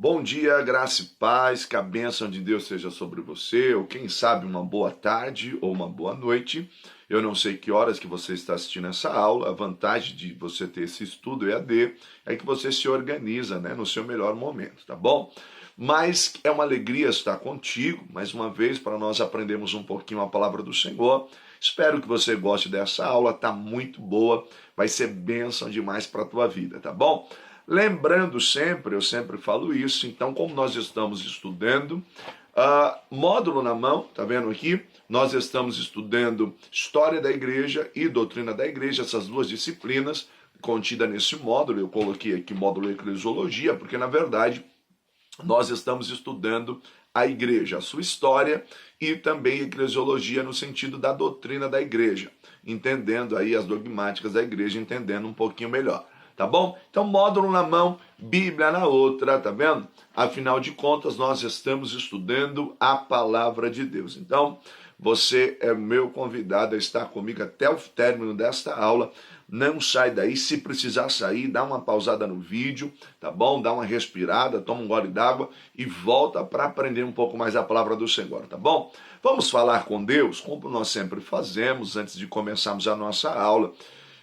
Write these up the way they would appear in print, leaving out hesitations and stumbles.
Bom dia, graça e paz, que a bênção de Deus seja sobre você, ou quem sabe uma boa tarde ou uma boa noite. Eu não sei que horas que você está assistindo essa aula, a vantagem de você ter esse estudo EAD é que você se organiza, né, no seu melhor momento, tá bom? Mas é uma alegria estar contigo, mais uma vez, para nós aprendermos um pouquinho a palavra do Senhor. Espero que você goste dessa aula, tá muito boa, vai ser bênção demais para a tua vida, tá bom? Lembrando sempre, eu sempre falo isso, então como nós estamos estudando, módulo na mão, tá vendo aqui? Nós estamos estudando História da Igreja e Doutrina da Igreja, essas duas disciplinas contidas nesse módulo. Eu coloquei aqui módulo Eclesiologia, porque na verdade nós estamos estudando a igreja, a sua história e também eclesiologia no sentido da doutrina da igreja, entendendo aí as dogmáticas da igreja, entendendo um pouquinho melhor. Tá bom? Então, módulo na mão, Bíblia na outra, tá vendo? Afinal de contas, nós estamos estudando a palavra de Deus. Então, você é meu convidado a estar comigo até o término desta aula. Não sai daí, se precisar sair, dá uma pausada no vídeo, tá bom? Dá uma respirada, toma um gole d'água e volta para aprender um pouco mais a palavra do Senhor, tá bom? Vamos falar com Deus, como nós sempre fazemos antes de começarmos a nossa aula.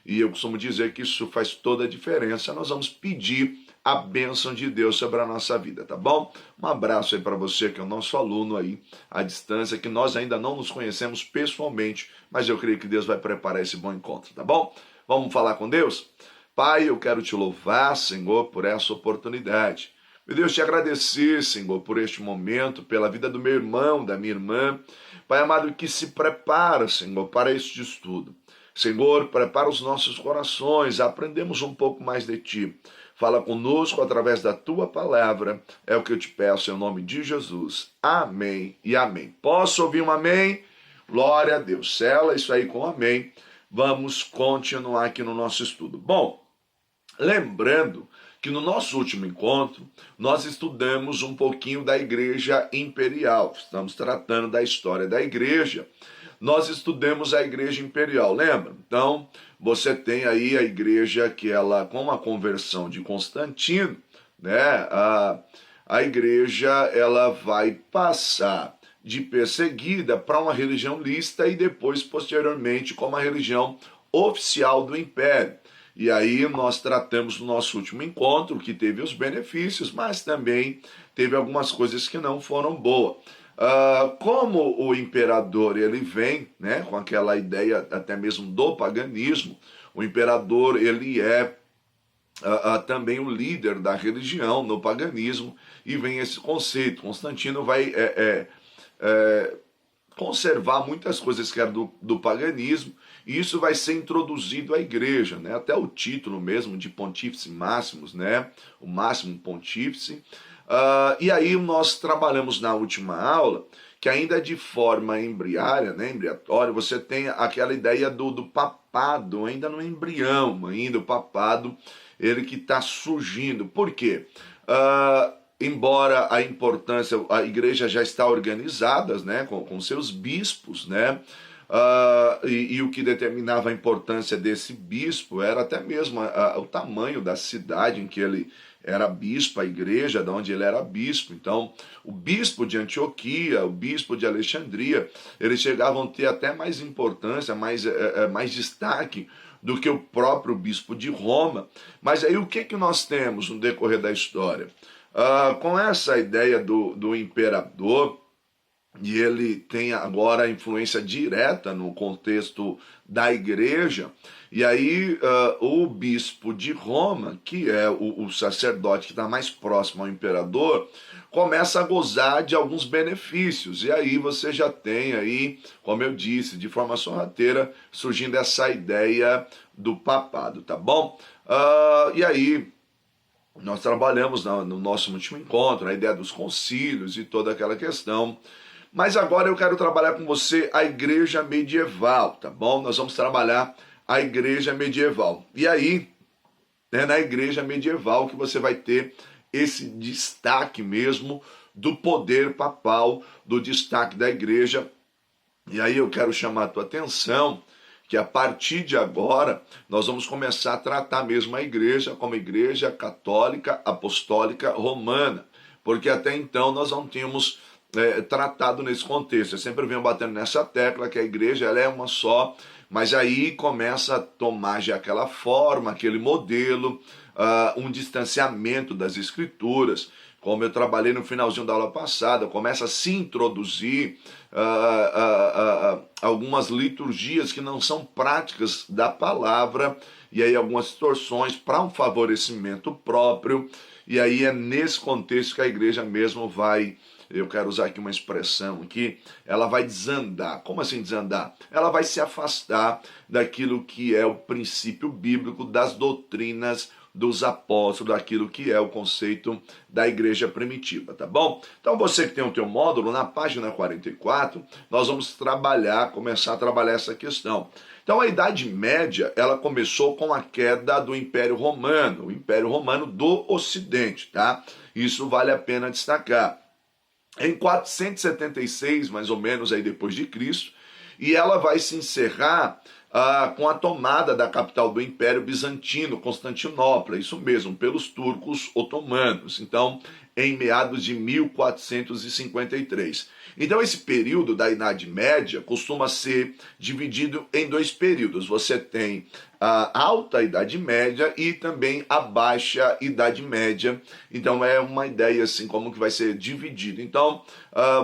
E eu costumo dizer que isso faz toda a diferença. Nós vamos pedir a bênção de Deus sobre a nossa vida, tá bom? Um abraço aí para você, que é o nosso aluno aí, à distância, que nós ainda não nos conhecemos pessoalmente, mas eu creio que Deus vai preparar esse bom encontro, tá bom? Vamos falar com Deus? Pai, eu quero te louvar, Senhor, por essa oportunidade. Meu Deus, te agradecer, Senhor, por este momento, pela vida do meu irmão, da minha irmã. Pai amado, que se prepara, Senhor, para este estudo. Senhor, prepara os nossos corações, aprendemos um pouco mais de Ti. Fala conosco através da Tua palavra, é o que eu te peço em nome de Jesus. Amém e amém. Posso ouvir um amém? Glória a Deus. Sela isso aí com amém. Vamos continuar aqui no nosso estudo. Bom, lembrando que no nosso último encontro, nós estudamos um pouquinho da Igreja Imperial. Estamos tratando da história da Igreja. Nós estudamos a Igreja Imperial, lembra? Então, você tem aí a igreja que ela, com a conversão de Constantino, né, a igreja ela vai passar de perseguida para uma religião lícita e depois, posteriormente, como a religião oficial do Império. E aí nós tratamos no nosso último encontro que teve os benefícios, mas também teve algumas coisas que não foram boas. Como o imperador ele vem, né, com aquela ideia até mesmo do paganismo, o imperador ele é também o líder da religião no paganismo, e vem esse conceito. Constantino vai conservar muitas coisas que eram do paganismo, e isso vai ser introduzido à igreja, né? Até o título mesmo de Pontífice Máximos, né? O Máximo Pontífice. E aí nós trabalhamos na última aula que ainda de forma embriária, né, embriatória, você tem aquela ideia do papado, ainda no embrião, ainda o papado, ele que está surgindo. Por quê? Embora a importância, a igreja já está organizada, né, com seus bispos, né, e o que determinava a importância desse bispo era até mesmo o tamanho da cidade em que ele era bispo, a igreja de onde ele era bispo. Então, o bispo de Antioquia, o bispo de Alexandria, eles chegavam a ter até mais importância, mais destaque do que o próprio bispo de Roma. Mas aí o que nós temos no decorrer da história? Com essa ideia do imperador, e ele tem agora influência direta no contexto da igreja, e aí o bispo de Roma, que é o sacerdote que está mais próximo ao imperador, começa a gozar de alguns benefícios, e aí você já tem aí, como eu disse, de forma sorrateira, surgindo essa ideia do papado, tá bom? E aí nós trabalhamos no nosso último encontro, a ideia dos concílios e toda aquela questão. Mas agora eu quero trabalhar com você a igreja medieval, tá bom? Nós vamos trabalhar a igreja medieval. E aí, é na igreja medieval que você vai ter esse destaque mesmo do poder papal, do destaque da igreja. E aí eu quero chamar a tua atenção que a partir de agora nós vamos começar a tratar mesmo a igreja como igreja católica, apostólica, romana. porque até então nós não tínhamos tratado nesse contexto. Eu sempre venho batendo nessa tecla que a igreja ela é uma só, mas aí começa a tomar já aquela forma, aquele modelo, um distanciamento das escrituras. Como eu trabalhei no finalzinho da aula passada, começa a se introduzir algumas liturgias que não são práticas da palavra, e aí algumas distorções para um favorecimento próprio, e aí é nesse contexto que a igreja mesmo vai, eu quero usar aqui uma expressão aqui, ela vai desandar. Como assim desandar? Ela vai se afastar daquilo que é o princípio bíblico, das doutrinas dos apóstolos, daquilo que é o conceito da igreja primitiva, tá bom? Então você que tem o teu módulo, na página 44, nós vamos começar a trabalhar essa questão. Então a Idade Média, ela começou com a queda do Império Romano, o Império Romano do Ocidente, tá? Isso vale a pena destacar. Em 476, mais ou menos, aí depois de Cristo, e ela vai se encerrar com a tomada da capital do Império Bizantino, Constantinopla, isso mesmo, pelos turcos otomanos, então em meados de 1453. Então esse período da Idade Média costuma ser dividido em dois períodos. Você tem a Alta Idade Média e também a Baixa Idade Média. Então é uma ideia assim como que vai ser dividido. Então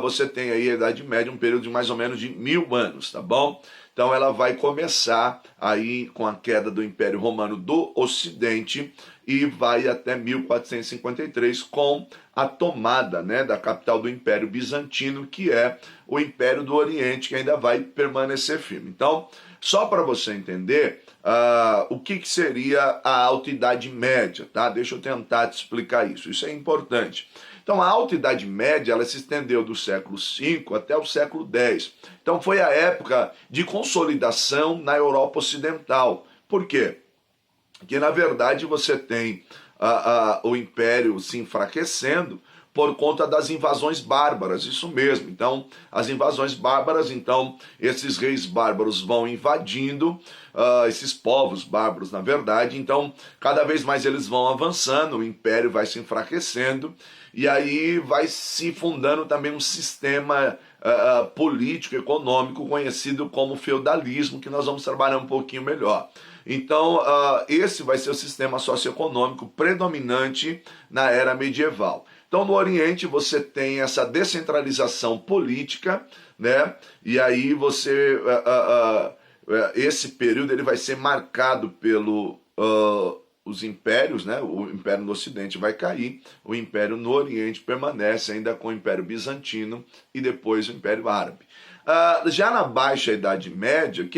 você tem aí a Idade Média, um período de mais ou menos de 1000 anos, tá bom? Então ela vai começar aí com a queda do Império Romano do Ocidente e vai até 1453 com a tomada, né, da capital do Império Bizantino, que é o Império do Oriente, que ainda vai permanecer firme. Então, só para você entender o que seria a Alta Idade Média, tá? Deixa eu tentar te explicar isso. Isso é importante. Então, a Alta Idade Média ela se estendeu do século V até o século X. Então, foi a época de consolidação na Europa Ocidental. Por quê? Porque, na verdade, você tem o Império se enfraquecendo por conta das invasões bárbaras, isso mesmo. Então, as invasões bárbaras, então, esses reis bárbaros vão invadindo, esses povos bárbaros, na verdade, então, cada vez mais eles vão avançando, o Império vai se enfraquecendo, e aí vai se fundando também um sistema político, econômico, conhecido como feudalismo, que nós vamos trabalhar um pouquinho melhor. Então, esse vai ser o sistema socioeconômico predominante na era medieval. Então, no Oriente, você tem essa descentralização política, né? E aí você, esse período ele vai ser marcado pelo os impérios, né? O Império no Ocidente vai cair, o Império no Oriente permanece ainda com o Império Bizantino e depois o Império Árabe. Já na Baixa Idade Média,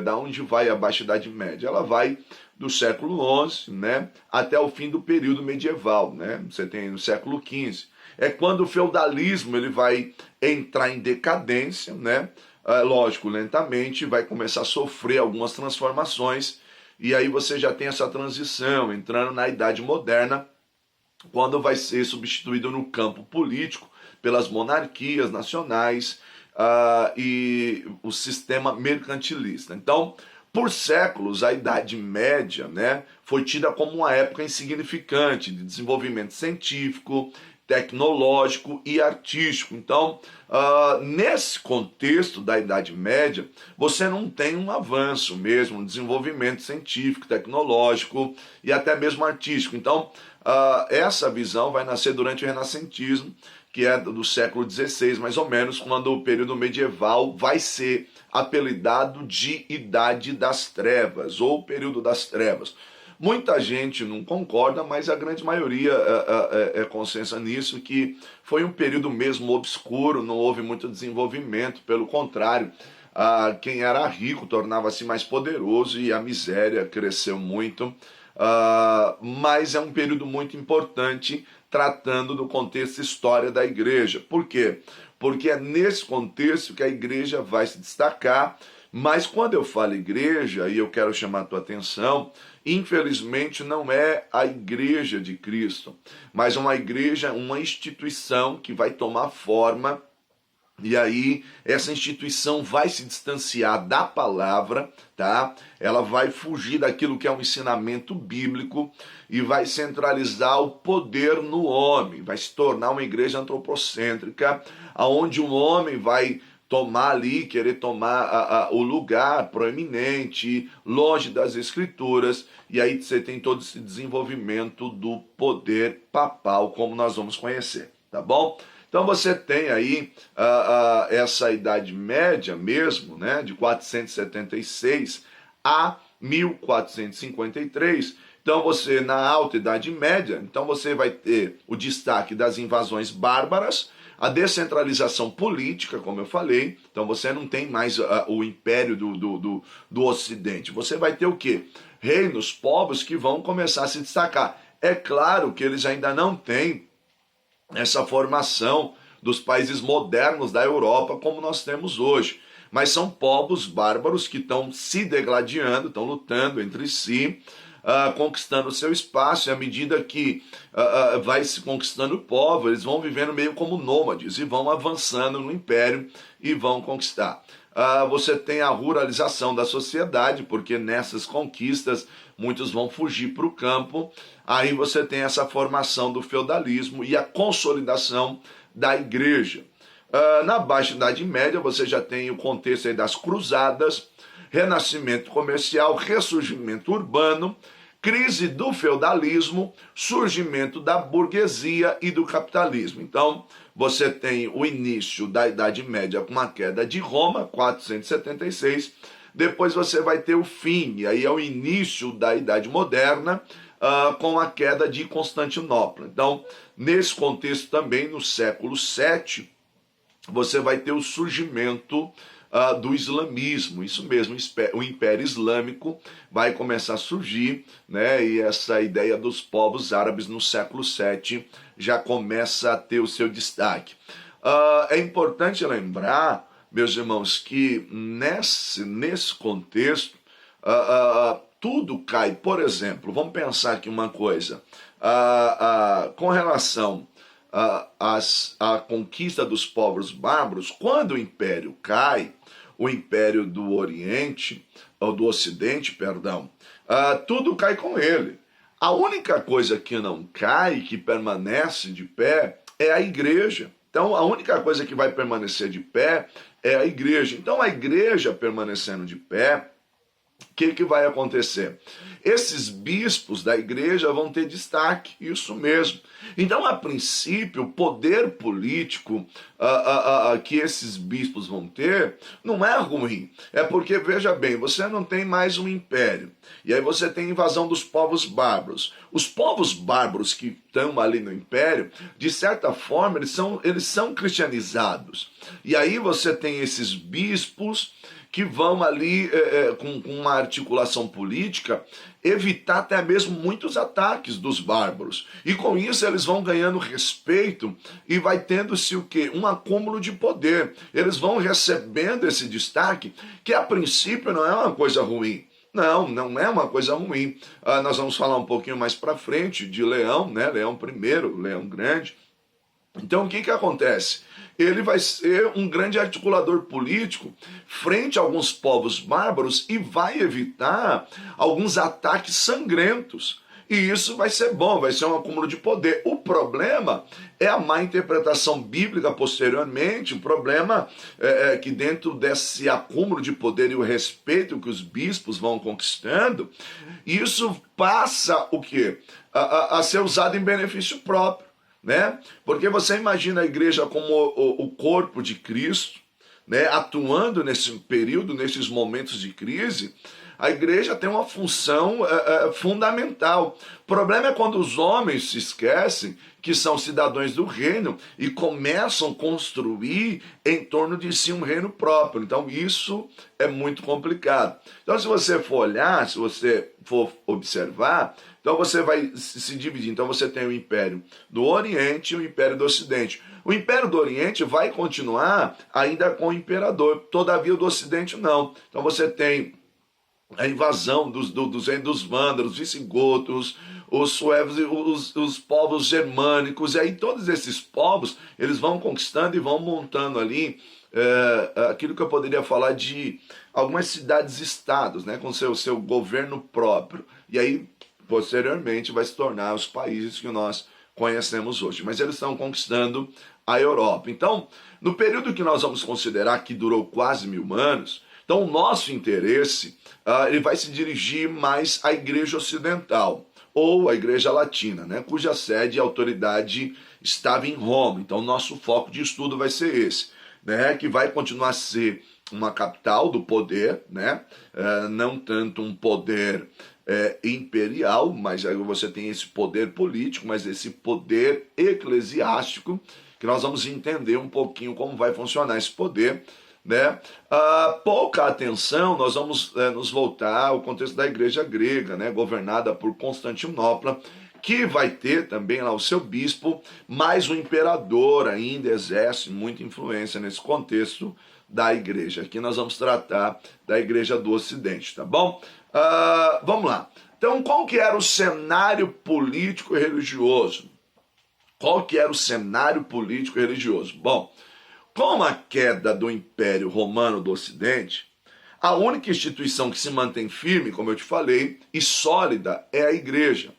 da onde vai a Baixa Idade Média? Ela vai do século XI, né, até o fim do período medieval, né? Você tem no século XV. É quando o feudalismo ele vai entrar em decadência, né? Lógico, lentamente, vai começar a sofrer algumas transformações, e aí você já tem essa transição, entrando na Idade Moderna, quando vai ser substituído no campo político pelas monarquias nacionais, e o sistema mercantilista. Então, por séculos, a Idade Média, né, foi tida como uma época insignificante de desenvolvimento científico, tecnológico e artístico. Então, nesse contexto da Idade Média, você não tem um avanço mesmo, um desenvolvimento científico, tecnológico e até mesmo artístico. Então, essa visão vai nascer durante o Renascentismo, que é do século XVI, mais ou menos, quando o período medieval vai ser apelidado de Idade das Trevas, ou período das trevas. Muita gente não concorda, mas a grande maioria consensa nisso, que foi um período mesmo obscuro, não houve muito desenvolvimento, pelo contrário, quem era rico tornava-se mais poderoso e a miséria cresceu muito, mas é um período muito importante, tratando do contexto história da igreja. Por quê? Porque é nesse contexto que a igreja vai se destacar, mas quando eu falo igreja, e eu quero chamar a tua atenção, infelizmente não é a igreja de Cristo, mas uma igreja, uma instituição que vai tomar forma E aí, essa instituição vai se distanciar da palavra, tá? Ela vai fugir daquilo que é um ensinamento bíblico e vai centralizar o poder no homem. Vai se tornar uma igreja antropocêntrica, onde um homem vai tomar ali, querer tomar o lugar proeminente, longe das escrituras. E aí você tem todo esse desenvolvimento do poder papal, como nós vamos conhecer, tá bom? Então você tem aí essa Idade Média mesmo, né, de 476 a 1453. Então você, na Alta Idade Média, então você vai ter o destaque das invasões bárbaras, a descentralização política, como eu falei. Então você não tem mais o império do Ocidente. Você vai ter o quê? Reinos, povos que vão começar a se destacar. É claro que eles ainda não têm essa formação dos países modernos da Europa como nós temos hoje. Mas são povos bárbaros que estão se degladiando, estão lutando entre si, conquistando o seu espaço. E à medida que vai se conquistando o povo, eles vão vivendo meio como nômades e vão avançando no império e vão conquistar. Você tem a ruralização da sociedade, porque nessas conquistas muitos vão fugir para o campo. Aí você tem essa formação do feudalismo e a consolidação da igreja. Na Baixa Idade Média você já tem o contexto aí das cruzadas, renascimento comercial, ressurgimento urbano, crise do feudalismo, surgimento da burguesia e do capitalismo. Então, você tem o início da Idade Média com a queda de Roma, 476, depois você vai ter o fim, e aí é o início da Idade Moderna, com a queda de Constantinopla. Então, nesse contexto também, no século VII, você vai ter o surgimento do islamismo, isso mesmo, o Império Islâmico vai começar a surgir, né? E essa ideia dos povos árabes no século VII já começa a ter o seu destaque. É importante lembrar, meus irmãos, que nesse contexto, tudo cai. Por exemplo, vamos pensar aqui uma coisa, com relação à conquista dos povos bárbaros, quando o império cai, o império do Oriente, ou do Ocidente, perdão, tudo cai com ele. A única coisa que não cai, que permanece de pé, é a igreja. Então, a única coisa que vai permanecer de pé é a igreja. Então, a igreja permanecendo de pé, o que vai acontecer? Esses bispos da igreja vão ter destaque, isso mesmo. Então, a princípio, o poder político que esses bispos vão ter não é ruim. É porque, veja bem, você não tem mais um império. E aí você tem a invasão dos povos bárbaros. Os povos bárbaros que estão ali no império, de certa forma, eles são cristianizados. E aí você tem esses bispos que vão ali, com uma articulação política, evitar até mesmo muitos ataques dos bárbaros. E com isso eles vão ganhando respeito e vai tendo-se o quê? Um acúmulo de poder. Eles vão recebendo esse destaque, que a princípio não é uma coisa ruim. Não é uma coisa ruim. Nós vamos falar um pouquinho mais para frente de Leão, né? Leão I, Leão Grande. Então o que acontece? Ele vai ser um grande articulador político frente a alguns povos bárbaros e vai evitar alguns ataques sangrentos. E isso vai ser bom, vai ser um acúmulo de poder. O problema é a má interpretação bíblica posteriormente. O problema é que dentro desse acúmulo de poder e o respeito que os bispos vão conquistando, isso passa o quê? A ser usado em benefício próprio. Né? Porque você imagina a igreja como o corpo de Cristo, né? Atuando nesse período, nesses momentos de crise. A igreja tem uma função fundamental. O problema é quando os homens se esquecem que são cidadãos do reino e começam a construir em torno de si um reino próprio. Então isso é muito complicado. Então se você for olhar, se você for observar, então você vai se dividir. Então você tem o Império do Oriente e o Império do Ocidente. O Império do Oriente vai continuar ainda com o imperador, todavia o do Ocidente não. Então você tem a invasão dos vândalos, visigodos, os suevos, os povos germânicos, e aí todos esses povos, eles vão conquistando e vão montando ali aquilo que eu poderia falar de algumas cidades-estados, né, com seu governo próprio. E aí, posteriormente, vai se tornar os países que nós conhecemos hoje. Mas eles estão conquistando a Europa. Então, no período que nós vamos considerar que durou quase 1000 anos, então o nosso interesse ele vai se dirigir mais à Igreja Ocidental, ou à Igreja Latina, né, cuja sede e autoridade estava em Roma. Então, nosso foco de estudo vai ser esse, né, que vai continuar a ser uma capital do poder, né, não tanto um poder imperial, mas aí você tem esse poder político, mas esse poder eclesiástico, que nós vamos entender um pouquinho como vai funcionar esse poder, né? Pouca atenção nós vamos nos voltar ao contexto da igreja grega, né, governada por Constantinopla, que vai ter também lá o seu bispo, mas o imperador ainda exerce muita influência nesse contexto da igreja. Aqui nós vamos tratar da igreja do Ocidente, tá bom? Vamos lá. Então, qual que era o cenário político e religioso? Qual que era o cenário político e religioso? Bom, com a queda do Império Romano do Ocidente, a única instituição que se mantém firme, como eu te falei, e sólida é a igreja.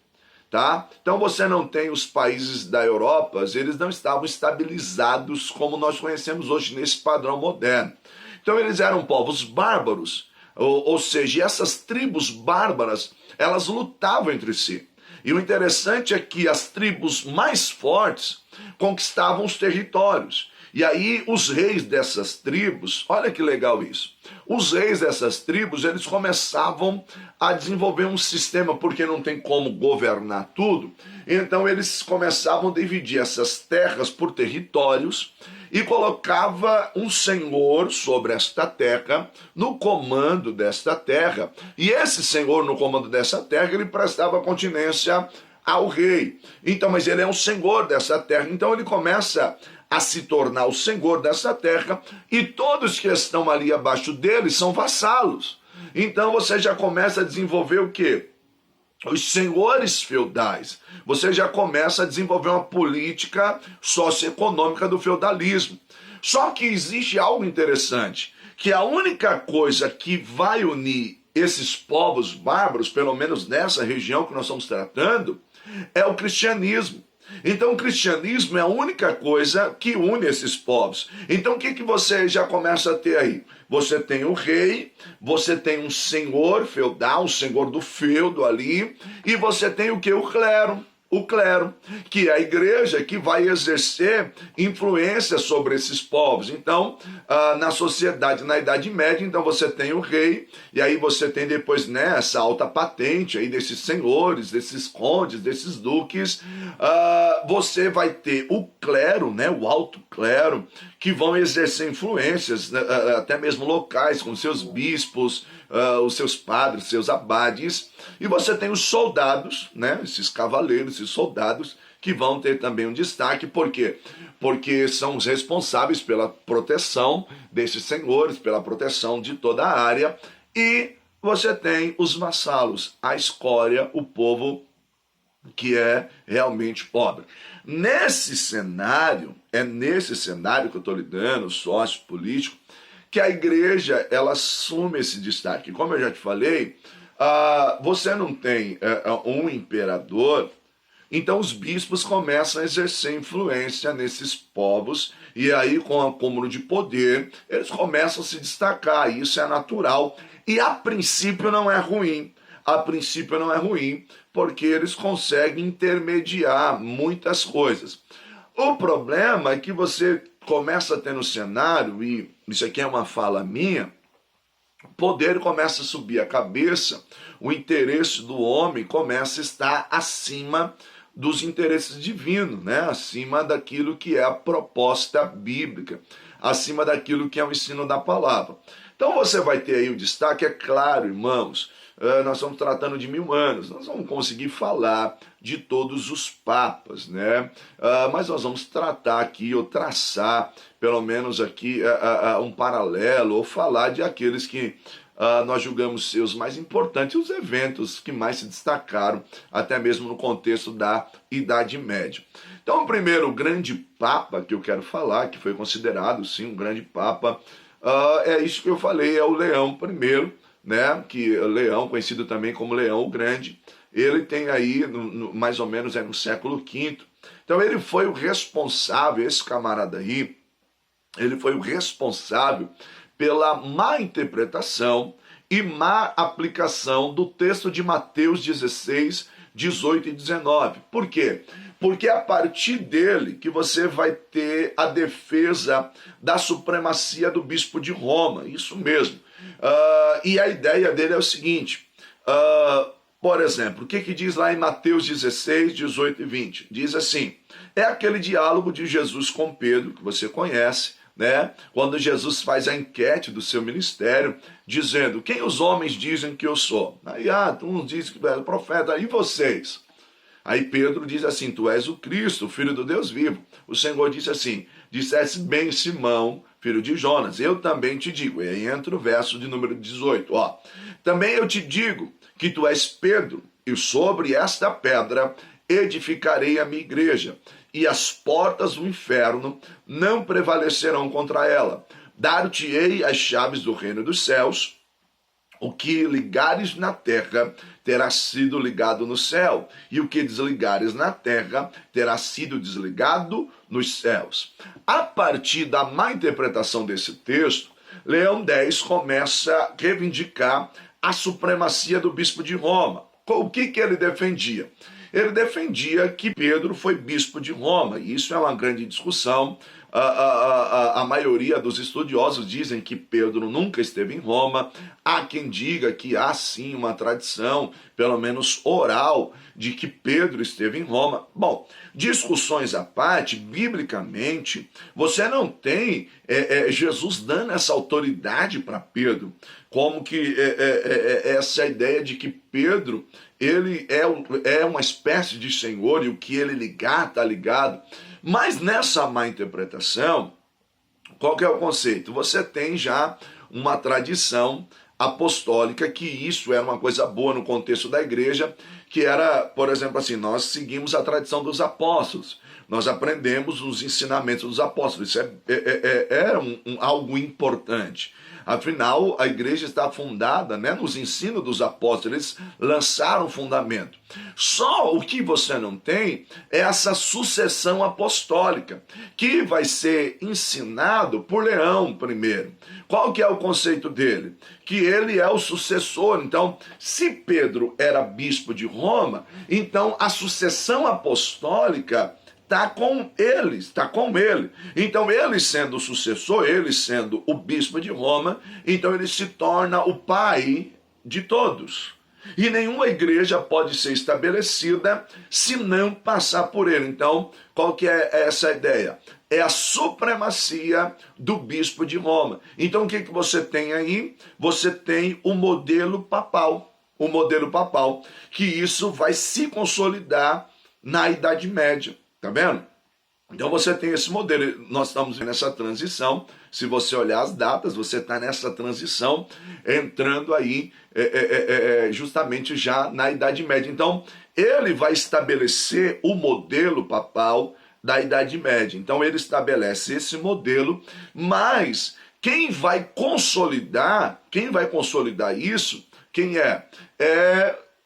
Tá? Então você não tem os países da Europa, eles não estavam estabilizados como nós conhecemos hoje nesse padrão moderno. Então eles eram povos bárbaros, ou seja, essas tribos bárbaras, elas lutavam entre si. E o interessante é que as tribos mais fortes conquistavam os territórios. E aí os reis dessas tribos, olha que legal isso, os reis dessas tribos, eles começavam a desenvolver um sistema, porque não tem como governar tudo, então eles começavam a dividir essas terras por territórios e colocava um senhor sobre esta terra, no comando desta terra, e esse senhor no comando dessa terra, ele prestava continência ao rei. Então, mas ele é um senhor dessa terra, então ele começa a se tornar o senhor dessa terra, e todos que estão ali abaixo dele são vassalos. Então você já começa a desenvolver o quê? Os senhores feudais. Você já começa a desenvolver uma política socioeconômica do feudalismo. Só que existe algo interessante, que a única coisa que vai unir esses povos bárbaros, pelo menos nessa região que nós estamos tratando, é o cristianismo. Então o cristianismo é a única coisa que une esses povos. Então o que você já começa a ter aí? Você tem o rei, você tem um senhor feudal, um senhor do feudo ali, e você tem o que? O clero. O clero, que é a igreja que vai exercer influência sobre esses povos. Então, na sociedade, na Idade Média, então você tem o rei, e aí você tem depois, né, essa alta patente aí desses senhores, desses condes, desses duques. Você vai ter o clero, né, o alto clero, que vão exercer influências, até mesmo locais, com seus bispos, os seus padres, seus abades, e você tem os soldados, né, esses cavaleiros, esses soldados, que vão ter também um destaque. Por quê? Porque são os responsáveis pela proteção desses senhores, pela proteção de toda a área, e você tem os vassalos, a escória, o povo que é realmente pobre. Nesse cenário, é nesse cenário que eu estou lidando, sócio-político, que a igreja, ela assume esse destaque. Como eu já te falei, você não tem um imperador, então os bispos começam a exercer influência nesses povos, e aí com o acúmulo de poder, eles começam a se destacar, isso é natural, e a princípio não é ruim. A princípio não é ruim, porque eles conseguem intermediar muitas coisas. O problema é que você começa a ter no cenário, e isso aqui é uma fala minha, o poder começa a subir a cabeça, o interesse do homem começa a estar acima dos interesses divinos, né? Acima daquilo que é a proposta bíblica, acima daquilo que é o ensino da palavra. Então você vai ter aí o destaque, é claro, irmãos, nós estamos tratando de 1000 anos, nós vamos conseguir falar de todos os papas, né? Mas nós vamos tratar aqui, ou traçar, pelo menos aqui, um paralelo, ou falar de aqueles que nós julgamos ser os mais importantes, os eventos que mais se destacaram, até mesmo no contexto da Idade Média. Então, o primeiro grande papa que eu quero falar, que foi considerado, sim, um grande papa, é isso que eu falei, é o Leão I, né? Que Leão, conhecido também como Leão o Grande, ele tem aí, mais ou menos, no século V. Então, ele foi o responsável, esse camarada aí, ele foi o responsável pela má interpretação e má aplicação do texto de Mateus 16, 18 e 19. Por quê? Porque é a partir dele que você vai ter a defesa da supremacia do bispo de Roma, isso mesmo. E a ideia dele é o seguinte, por exemplo, o que diz lá em Mateus 16, 18 e 20? Diz assim, é aquele diálogo de Jesus com Pedro, que você conhece, né? Quando Jesus faz a enquete do seu ministério, dizendo, quem os homens dizem que eu sou? Aí, uns dizem que tu és o profeta, e vocês? Aí Pedro diz assim, tu és o Cristo, o Filho do Deus vivo. O Senhor disse assim, disseste bem, Simão, filho de Jonas, eu também te digo. E aí entra o verso de número 18, também eu te digo que tu és Pedro, e sobre esta pedra edificarei a minha igreja, e as portas do inferno não prevalecerão contra ela. Dar-te-ei as chaves do reino dos céus, o que ligares na terra terá sido ligado no céu, e o que desligares na terra terá sido desligado nos céus. A partir da má interpretação desse texto, Leão X começa a reivindicar a supremacia do bispo de Roma. O que ele defendia? Ele defendia que Pedro foi bispo de Roma, e isso é uma grande discussão. A maioria dos estudiosos dizem que Pedro nunca esteve em Roma. Há quem diga que há sim uma tradição, pelo menos oral, de que Pedro esteve em Roma. Bom, discussões à parte, biblicamente, você não tem Jesus dando essa autoridade para Pedro, como que essa ideia de que Pedro ele é uma espécie de senhor e o que ele ligar está ligado. Mas nessa má interpretação, qual que é o conceito? Você tem já uma tradição apostólica que isso era uma coisa boa no contexto da igreja, que era, por exemplo, assim, nós seguimos a tradição dos apóstolos, nós aprendemos os ensinamentos dos apóstolos, isso era algo importante. Afinal, a igreja está fundada, né, nos ensinos dos apóstolos, eles lançaram o fundamento. Só o que você não tem é essa sucessão apostólica, que vai ser ensinado por Leão I. Qual que é o conceito dele? Que ele é o sucessor. Então, se Pedro era bispo de Roma, então a sucessão apostólica está com ele. Então, ele sendo o sucessor, ele sendo o bispo de Roma, então ele se torna o pai de todos. E nenhuma igreja pode ser estabelecida se não passar por ele. Então, qual que é essa ideia? É a supremacia do bispo de Roma. Então, o que você tem aí? Você tem o modelo papal. O modelo papal, que isso vai se consolidar na Idade Média. Tá vendo? Então você tem esse modelo, nós estamos nessa transição, se você olhar as datas, você está nessa transição, entrando aí justamente já na Idade Média. Então ele vai estabelecer o modelo papal da Idade Média. Então ele estabelece esse modelo, mas quem vai consolidar isso, quem é?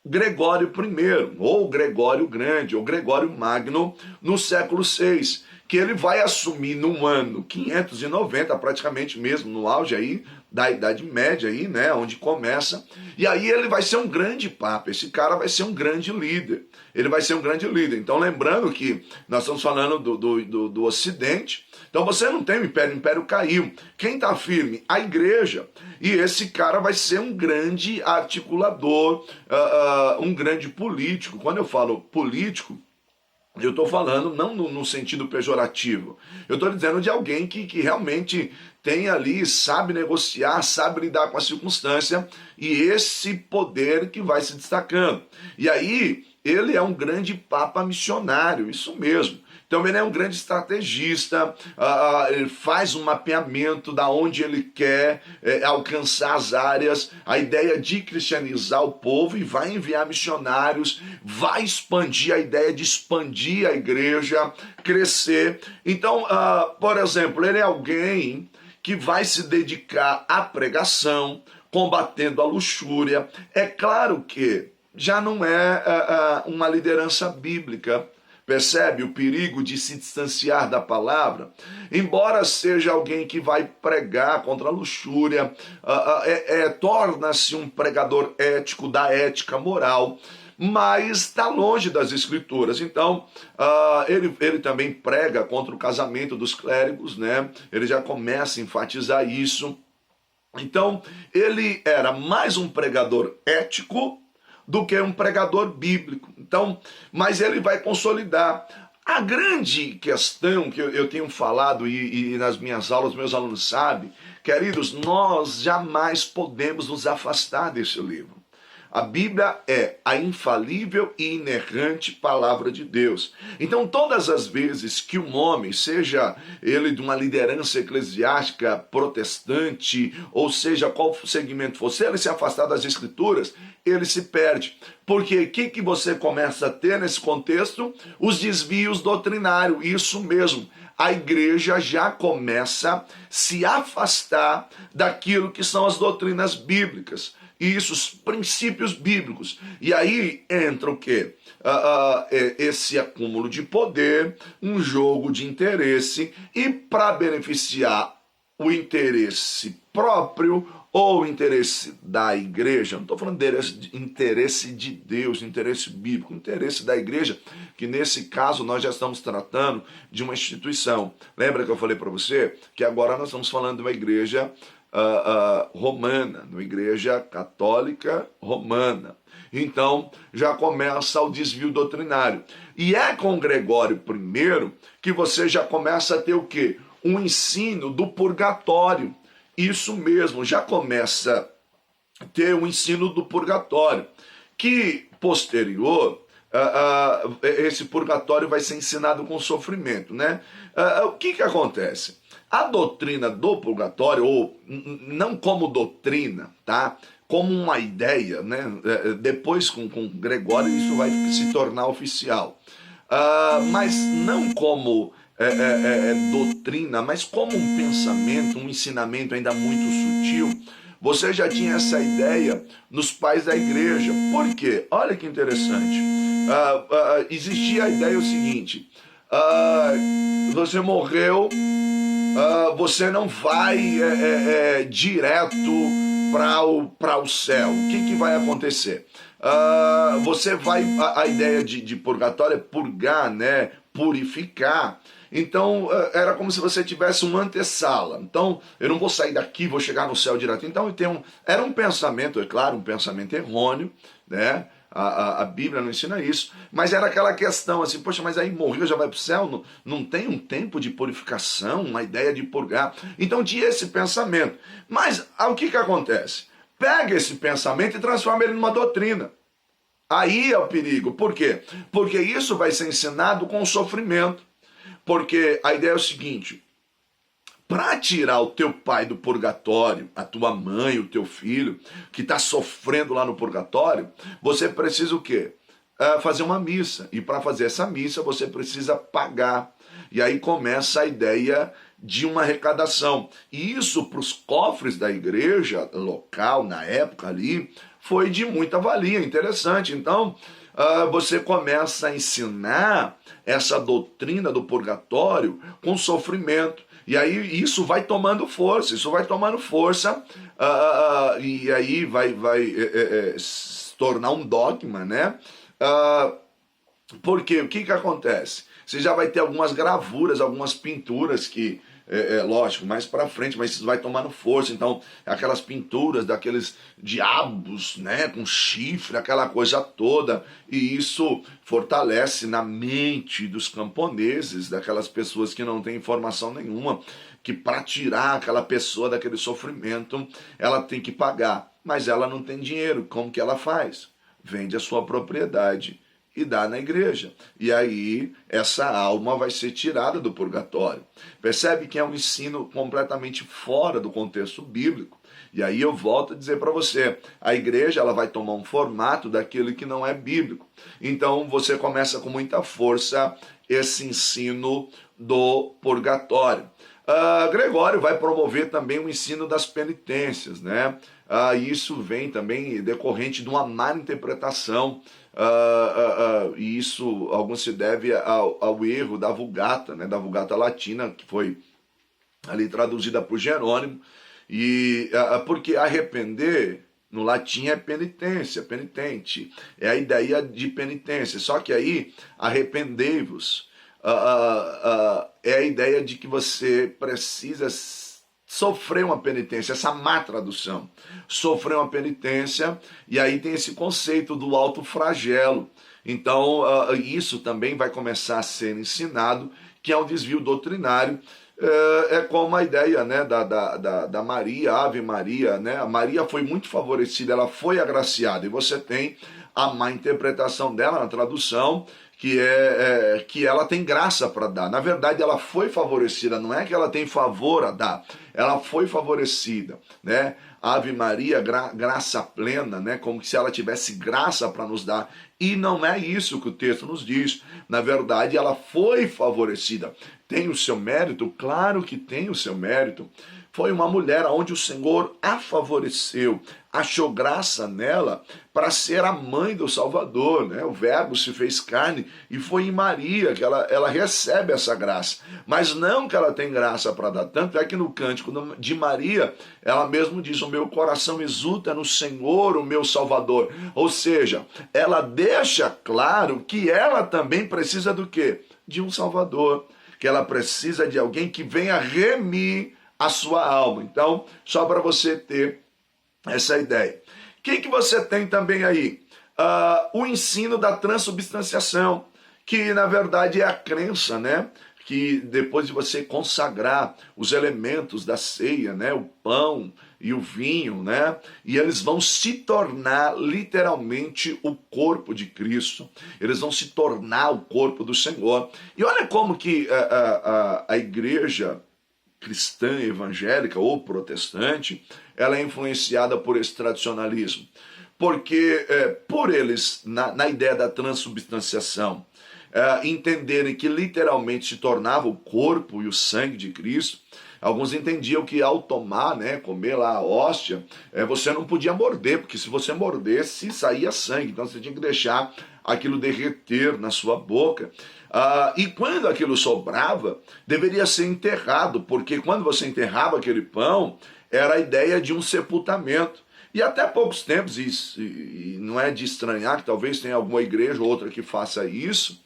Gregório I, ou Gregório Grande, ou Gregório Magno, no século VI, que ele vai assumir no ano 590, praticamente mesmo no auge aí da Idade Média, aí, né, onde começa, e aí ele vai ser um grande papa, esse cara vai ser um grande líder, ele vai ser um grande líder. Então lembrando que nós estamos falando do Ocidente, então você não tem o Império caiu. Quem está firme? A igreja. E esse cara vai ser um grande articulador, um grande político. Quando eu falo político, eu estou falando não no sentido pejorativo. Eu estou dizendo de alguém que realmente tem ali, sabe negociar, sabe lidar com a circunstância, e esse poder que vai se destacando. E aí, ele é um grande papa missionário, isso mesmo. Então ele é um grande estrategista, ele faz um mapeamento da onde ele quer alcançar as áreas, a ideia de cristianizar o povo, e vai enviar missionários, vai expandir a ideia de expandir a igreja, crescer. Então, por exemplo, ele é alguém que vai se dedicar à pregação, combatendo a luxúria. É claro que já não é uma liderança bíblica. Percebe o perigo de se distanciar da palavra? Embora seja alguém que vai pregar contra a luxúria, torna-se um pregador ético, da ética moral, mas está longe das escrituras. Então, ele também prega contra o casamento dos clérigos, né? Ele já começa a enfatizar isso. Então, ele era mais um pregador ético do que um pregador bíblico. Então, mas ele vai consolidar. A grande questão que eu tenho falado, e nas minhas aulas meus alunos sabem, queridos, nós jamais podemos nos afastar desse livro. A Bíblia é a infalível e inerrante palavra de Deus. Então, todas as vezes que um homem, seja ele de uma liderança eclesiástica protestante, ou seja, qual segmento for, se ele se afastar das escrituras, ele se perde. Porque o que você começa a ter nesse contexto? Os desvios doutrinários, isso mesmo. A igreja já começa a se afastar daquilo que são as doutrinas bíblicas. Isso, os princípios bíblicos. E aí entra o quê? Esse acúmulo de poder, um jogo de interesse, e para beneficiar o interesse próprio ou o interesse da igreja, não estou falando de interesse de Deus, interesse bíblico, interesse da igreja, que nesse caso nós já estamos tratando de uma instituição. Lembra que eu falei para você que agora nós estamos falando de uma igreja romana, uma igreja católica romana. Então já começa o desvio doutrinário. E é com Gregório I que você já começa a ter o quê? Um ensino do purgatório. Isso mesmo, já começa a ter um ensino do purgatório, que posterior, esse purgatório vai ser ensinado com sofrimento, né? O que acontece? A doutrina do purgatório, ou não como doutrina, tá? Como uma ideia, né? Depois com Gregório isso vai se tornar oficial. Mas não como doutrina, mas como um pensamento, um ensinamento ainda muito sutil. Você já tinha essa ideia nos pais da igreja. Por quê? Olha que interessante. Existia a ideia o seguinte: você morreu, você não vai direto para o céu. O que vai acontecer? Você vai, a ideia de purgatório é purgar, né? Purificar. Então era como se você tivesse uma antessala. Então eu não vou sair daqui, vou chegar no céu direto. Então era um pensamento, é claro, um pensamento errôneo, né? A Bíblia não ensina isso, mas era aquela questão assim, poxa, mas aí morreu, já vai para o céu, não tem um tempo de purificação, uma ideia de purgar. Então tinha esse pensamento. Mas o que acontece? Pega esse pensamento e transforma ele numa doutrina. Aí é o perigo. Por quê? Porque isso vai ser ensinado com sofrimento. Porque a ideia é o seguinte: para tirar o teu pai do purgatório, a tua mãe, o teu filho, que está sofrendo lá no purgatório, você precisa o quê? Fazer uma missa. E para fazer essa missa, você precisa pagar. E aí começa a ideia de uma arrecadação. E isso para os cofres da igreja local, na época ali, foi de muita valia, interessante. Então, você começa a ensinar essa doutrina do purgatório com sofrimento. E aí isso vai tomando força, e aí vai se tornar um dogma, né? Porque o que acontece? Você já vai ter algumas gravuras, algumas pinturas que, lógico, mais para frente, mas isso vai tomando força. Então, aquelas pinturas daqueles diabos, né, com chifre, aquela coisa toda, e isso fortalece na mente dos camponeses, daquelas pessoas que não têm informação nenhuma, que para tirar aquela pessoa daquele sofrimento, ela tem que pagar, mas ela não tem dinheiro. Como que ela faz? Vende a sua propriedade e dá na igreja. E aí essa alma vai ser tirada do purgatório. Percebe que é um ensino completamente fora do contexto bíblico. E aí eu volto a dizer para você, a igreja ela vai tomar um formato daquilo que não é bíblico. Então você começa com muita força esse ensino do purgatório. Gregório vai promover também o ensino das penitências, né? Isso vem também decorrente de uma má interpretação, e isso alguns se deve ao erro da Vulgata, né? Da Vulgata Latina, que foi ali traduzida por Jerônimo, e porque arrepender no latim é penitência, penitente, é a ideia de penitência, só que aí arrependei-vos é a ideia de que você precisa sofrer uma penitência, essa má tradução, sofrer uma penitência, e aí tem esse conceito do autoflagelo. Então isso também vai começar a ser ensinado, que é um desvio doutrinário. É como a ideia, né, da Maria, Ave Maria, né? A Maria foi muito favorecida, ela foi agraciada, e você tem a má interpretação dela na tradução, que ela tem graça para dar. Na verdade, ela foi favorecida, não é que ela tem favor a dar, ela foi favorecida, né? Ave Maria, graça plena, né? Como se ela tivesse graça para nos dar. E não é isso que o texto nos diz. Na verdade, ela foi favorecida. Tem o seu mérito? Claro que tem o seu mérito. Foi uma mulher onde o Senhor a favoreceu, achou graça nela para ser a mãe do Salvador, né? O Verbo se fez carne e foi em Maria que ela recebe essa graça. Mas não que ela tem graça para dar, tanto é que no cântico de Maria, ela mesmo diz, o meu coração exulta no Senhor, o meu Salvador. Ou seja, ela deixa claro que ela também precisa do quê? De um Salvador, que ela precisa de alguém que venha remir a sua alma. Então, só para você ter essa ideia. O que você tem também aí? O ensino da transubstanciação, que na verdade é a crença, né? Que depois de você consagrar os elementos da ceia, né? O pão e o vinho, né? E eles vão se tornar literalmente o corpo de Cristo. Eles vão se tornar o corpo do Senhor. E olha como que a igreja cristã, evangélica ou protestante, ela é influenciada por esse tradicionalismo. Porque por eles, na ideia da transubstanciação, entenderem que literalmente se tornava o corpo e o sangue de Cristo, alguns entendiam que ao tomar, né, comer lá a hóstia, você não podia morder, porque se você mordesse, saía sangue. Então você tinha que deixar aquilo derreter na sua boca. E quando aquilo sobrava, deveria ser enterrado, porque quando você enterrava aquele pão, era a ideia de um sepultamento. E até poucos tempos, e não é de estranhar que talvez tenha alguma igreja ou outra que faça isso,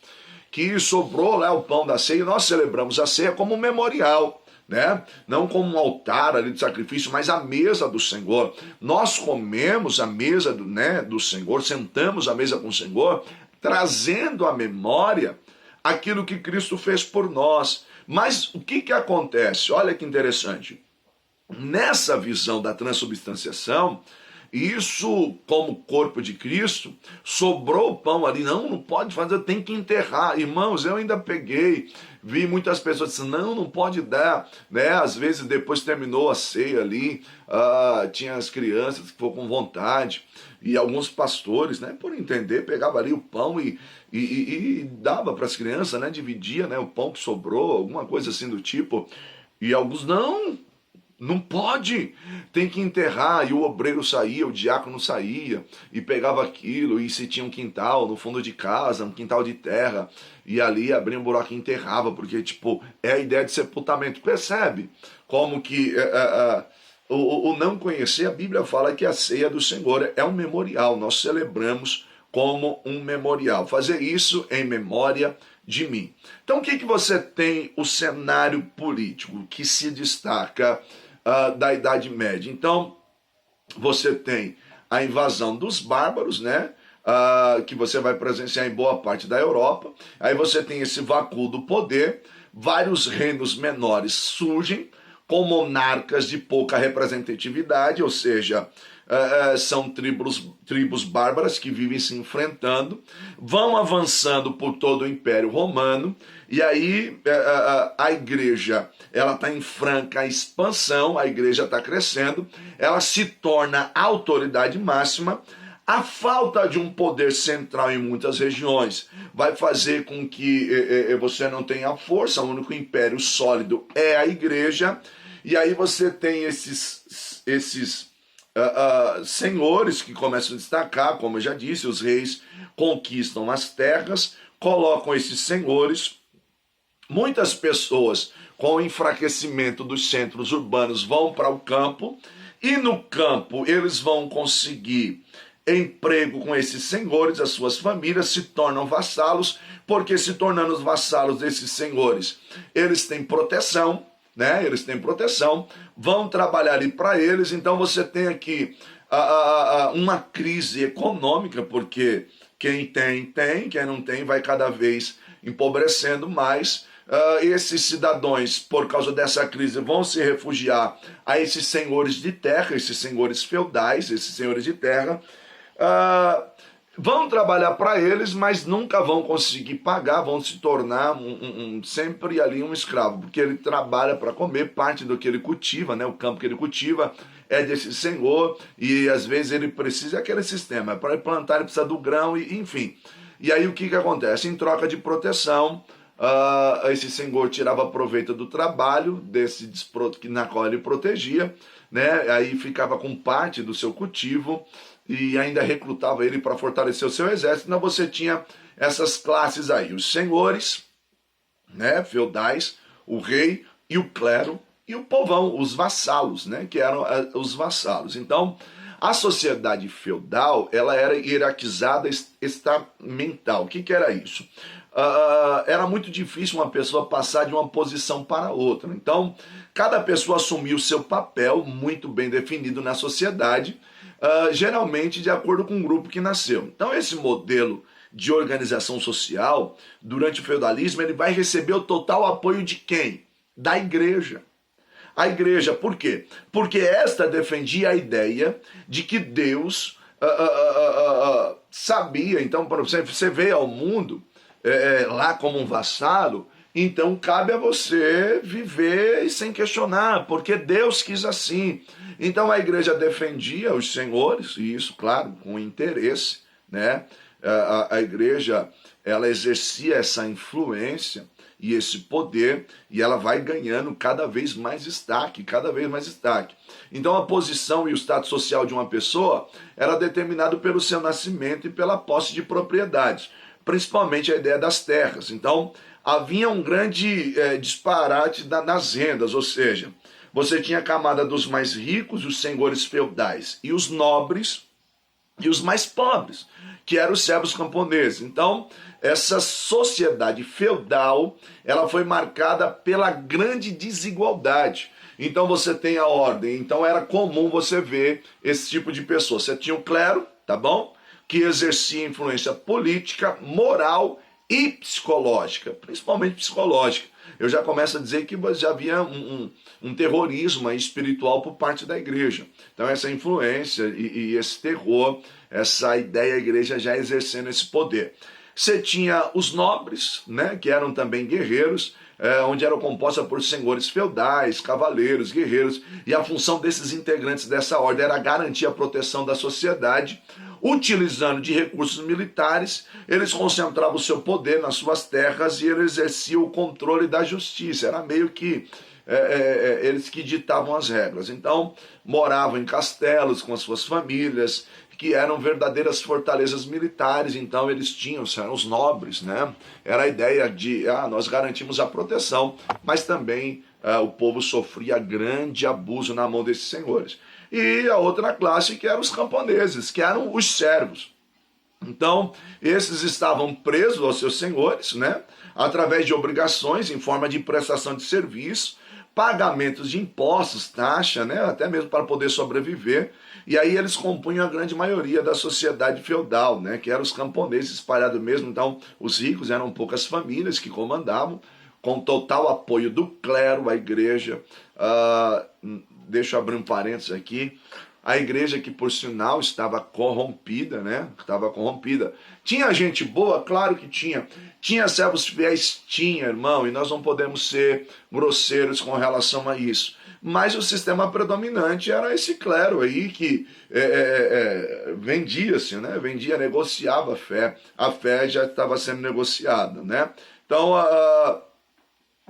que sobrou lá o pão da ceia, e nós celebramos a ceia como um memorial, né? Não como um altar ali de sacrifício, mas a mesa do Senhor. Nós comemos a mesa do Senhor, sentamos à mesa com o Senhor, trazendo à memória aquilo que Cristo fez por nós. Mas o que acontece? Olha que interessante. Nessa visão da transubstanciação, isso como corpo de Cristo, sobrou o pão ali, não pode fazer, tem que enterrar. Irmãos, eu ainda peguei, vi muitas pessoas dizendo, não pode dar, né? Às vezes depois terminou a ceia ali, tinha as crianças que foram com vontade, e alguns pastores, né, por entender, pegava ali o pão e dava para as crianças, né, dividia, né, o pão que sobrou, alguma coisa assim do tipo, e alguns não pode, tem que enterrar. E o obreiro saía, o diácono saía e pegava aquilo, e se tinha um quintal no fundo de casa, um quintal de terra, e ali abria um buraco e enterrava, porque é a ideia de sepultamento. Percebe como que o não conhecer? A Bíblia fala que a ceia do Senhor é um memorial, nós celebramos como um memorial, fazer isso em memória de mim. Então o que você tem? O cenário político que se destaca da Idade Média. Então, você tem a invasão dos bárbaros, né? Que você vai presenciar em boa parte da Europa. Aí você tem esse vácuo do poder, vários reinos menores surgem com monarcas de pouca representatividade, ou seja, são tribos bárbaras que vivem se enfrentando, vão avançando por todo o Império Romano, e aí a igreja ela está em franca expansão, a igreja está crescendo, ela se torna a autoridade máxima. A falta de um poder central em muitas regiões vai fazer com que você não tenha força, o único império sólido é a igreja, e aí você tem esses senhores que começam a destacar, como eu já disse, os reis conquistam as terras, colocam esses senhores, muitas pessoas com o enfraquecimento dos centros urbanos vão para o campo, e no campo eles vão conseguir emprego com esses senhores, as suas famílias se tornam vassalos, porque se tornando os vassalos desses senhores, eles têm proteção, né? Eles têm proteção, vão trabalhar ali para eles, então você tem aqui uma crise econômica, porque quem tem, quem não tem vai cada vez empobrecendo mais. Esses cidadãos, por causa dessa crise, vão se refugiar a esses senhores de terra, esses senhores feudais, esses senhores de terra, vão trabalhar para eles, mas nunca vão conseguir pagar, vão se tornar sempre ali um escravo, porque ele trabalha para comer, parte do que ele cultiva, né, o campo que ele cultiva é desse senhor, e às vezes ele precisa daquele sistema, para plantar ele precisa do grão, e enfim. E aí o que acontece? Em troca de proteção, esse senhor tirava proveito do trabalho na qual ele protegia, né, aí ficava com parte do seu cultivo, e ainda recrutava ele para fortalecer o seu exército. Então você tinha essas classes aí, os senhores, né, feudais, o rei e o clero, e o povão, os vassalos, né, que eram os vassalos. Então, a sociedade feudal, ela era hierarquizada estamental. O que era isso? Era muito difícil uma pessoa passar de uma posição para outra. Então, cada pessoa assumia o seu papel muito bem definido na sociedade, geralmente de acordo com o grupo que nasceu. Então esse modelo de organização social, durante o feudalismo, ele vai receber o total apoio de quem? Da igreja. A igreja, por quê? Porque esta defendia a ideia de que Deus sabia. Então, por exemplo, você veio ao mundo lá como um vassalo, então cabe a você viver sem questionar, porque Deus quis assim. Então a igreja defendia os senhores, e isso, claro, com interesse, né? A igreja, ela exercia essa influência e esse poder, e ela vai ganhando cada vez mais destaque, cada vez mais destaque. Então a posição e o status social de uma pessoa era determinado pelo seu nascimento e pela posse de propriedades, principalmente a ideia das terras. Então havia um grande disparate nas rendas, ou seja, você tinha a camada dos mais ricos, os senhores feudais, e os nobres e os mais pobres, que eram os servos camponeses. Então, essa sociedade feudal, ela foi marcada pela grande desigualdade. Então você tem a ordem, então era comum você ver esse tipo de pessoa. Você tinha o clero, tá bom? Que exercia influência política, moral e psicológica, principalmente psicológica. Eu já começo a dizer que já havia um terrorismo espiritual por parte da igreja. Então essa influência e esse terror, essa ideia da igreja já exercendo esse poder. Você tinha os nobres, né, que eram também guerreiros, onde eram compostos por senhores feudais, cavaleiros, guerreiros, e a função desses integrantes dessa ordem era garantir a proteção da sociedade. Utilizando de recursos militares, eles concentravam o seu poder nas suas terras e eles exerciam o controle da justiça. Era meio que eles que ditavam as regras. Então, moravam em castelos com as suas famílias, que eram verdadeiras fortalezas militares. Então eles eram os nobres, né? Era a ideia de, nós garantimos a proteção, mas também o povo sofria grande abuso na mão desses senhores. E a outra classe que eram os camponeses, que eram os servos. Então, esses estavam presos aos seus senhores, né? Através de obrigações em forma de prestação de serviço, pagamentos de impostos, taxa, né? Até mesmo para poder sobreviver. E aí eles compunham a grande maioria da sociedade feudal, né? Que eram os camponeses espalhados mesmo. Então, os ricos eram poucas famílias que comandavam, com total apoio do clero, a igreja. Deixa eu abrir um parênteses aqui. a igreja que, por sinal, estava corrompida, né? Estava corrompida. Tinha gente boa? Claro que tinha. Tinha servos fiéis? Tinha, irmão, e nós não podemos ser grosseiros com relação a isso. Mas o sistema predominante era esse clero aí que vendia-se, né? Vendia, negociava a fé já estava sendo negociada, né? Então,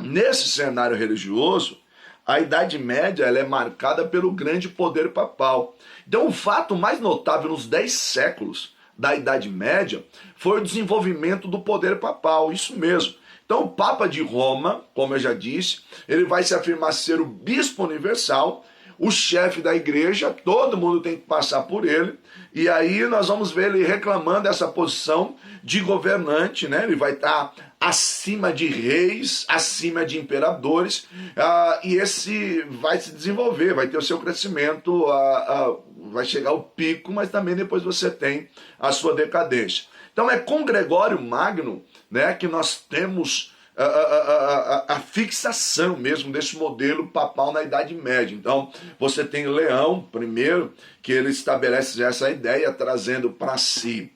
nesse cenário religioso, a Idade Média ela é marcada pelo grande poder papal. Então, o fato mais notável nos 10 séculos da Idade Média foi o desenvolvimento do poder papal, isso mesmo. Então, o Papa de Roma, como eu já disse, ele vai se afirmar ser o bispo universal, o chefe da igreja, todo mundo tem que passar por ele, e aí nós vamos ver ele reclamando essa posição de governante, né? Ele vai estar acima de reis, acima de imperadores, e esse vai se desenvolver, vai ter o seu crescimento, vai chegar ao pico, mas também depois você tem a sua decadência. Então é com Gregório Magno, né, que nós temos a fixação mesmo desse modelo papal na Idade Média. Então, você tem Leão I, que ele estabelece essa ideia, trazendo para si,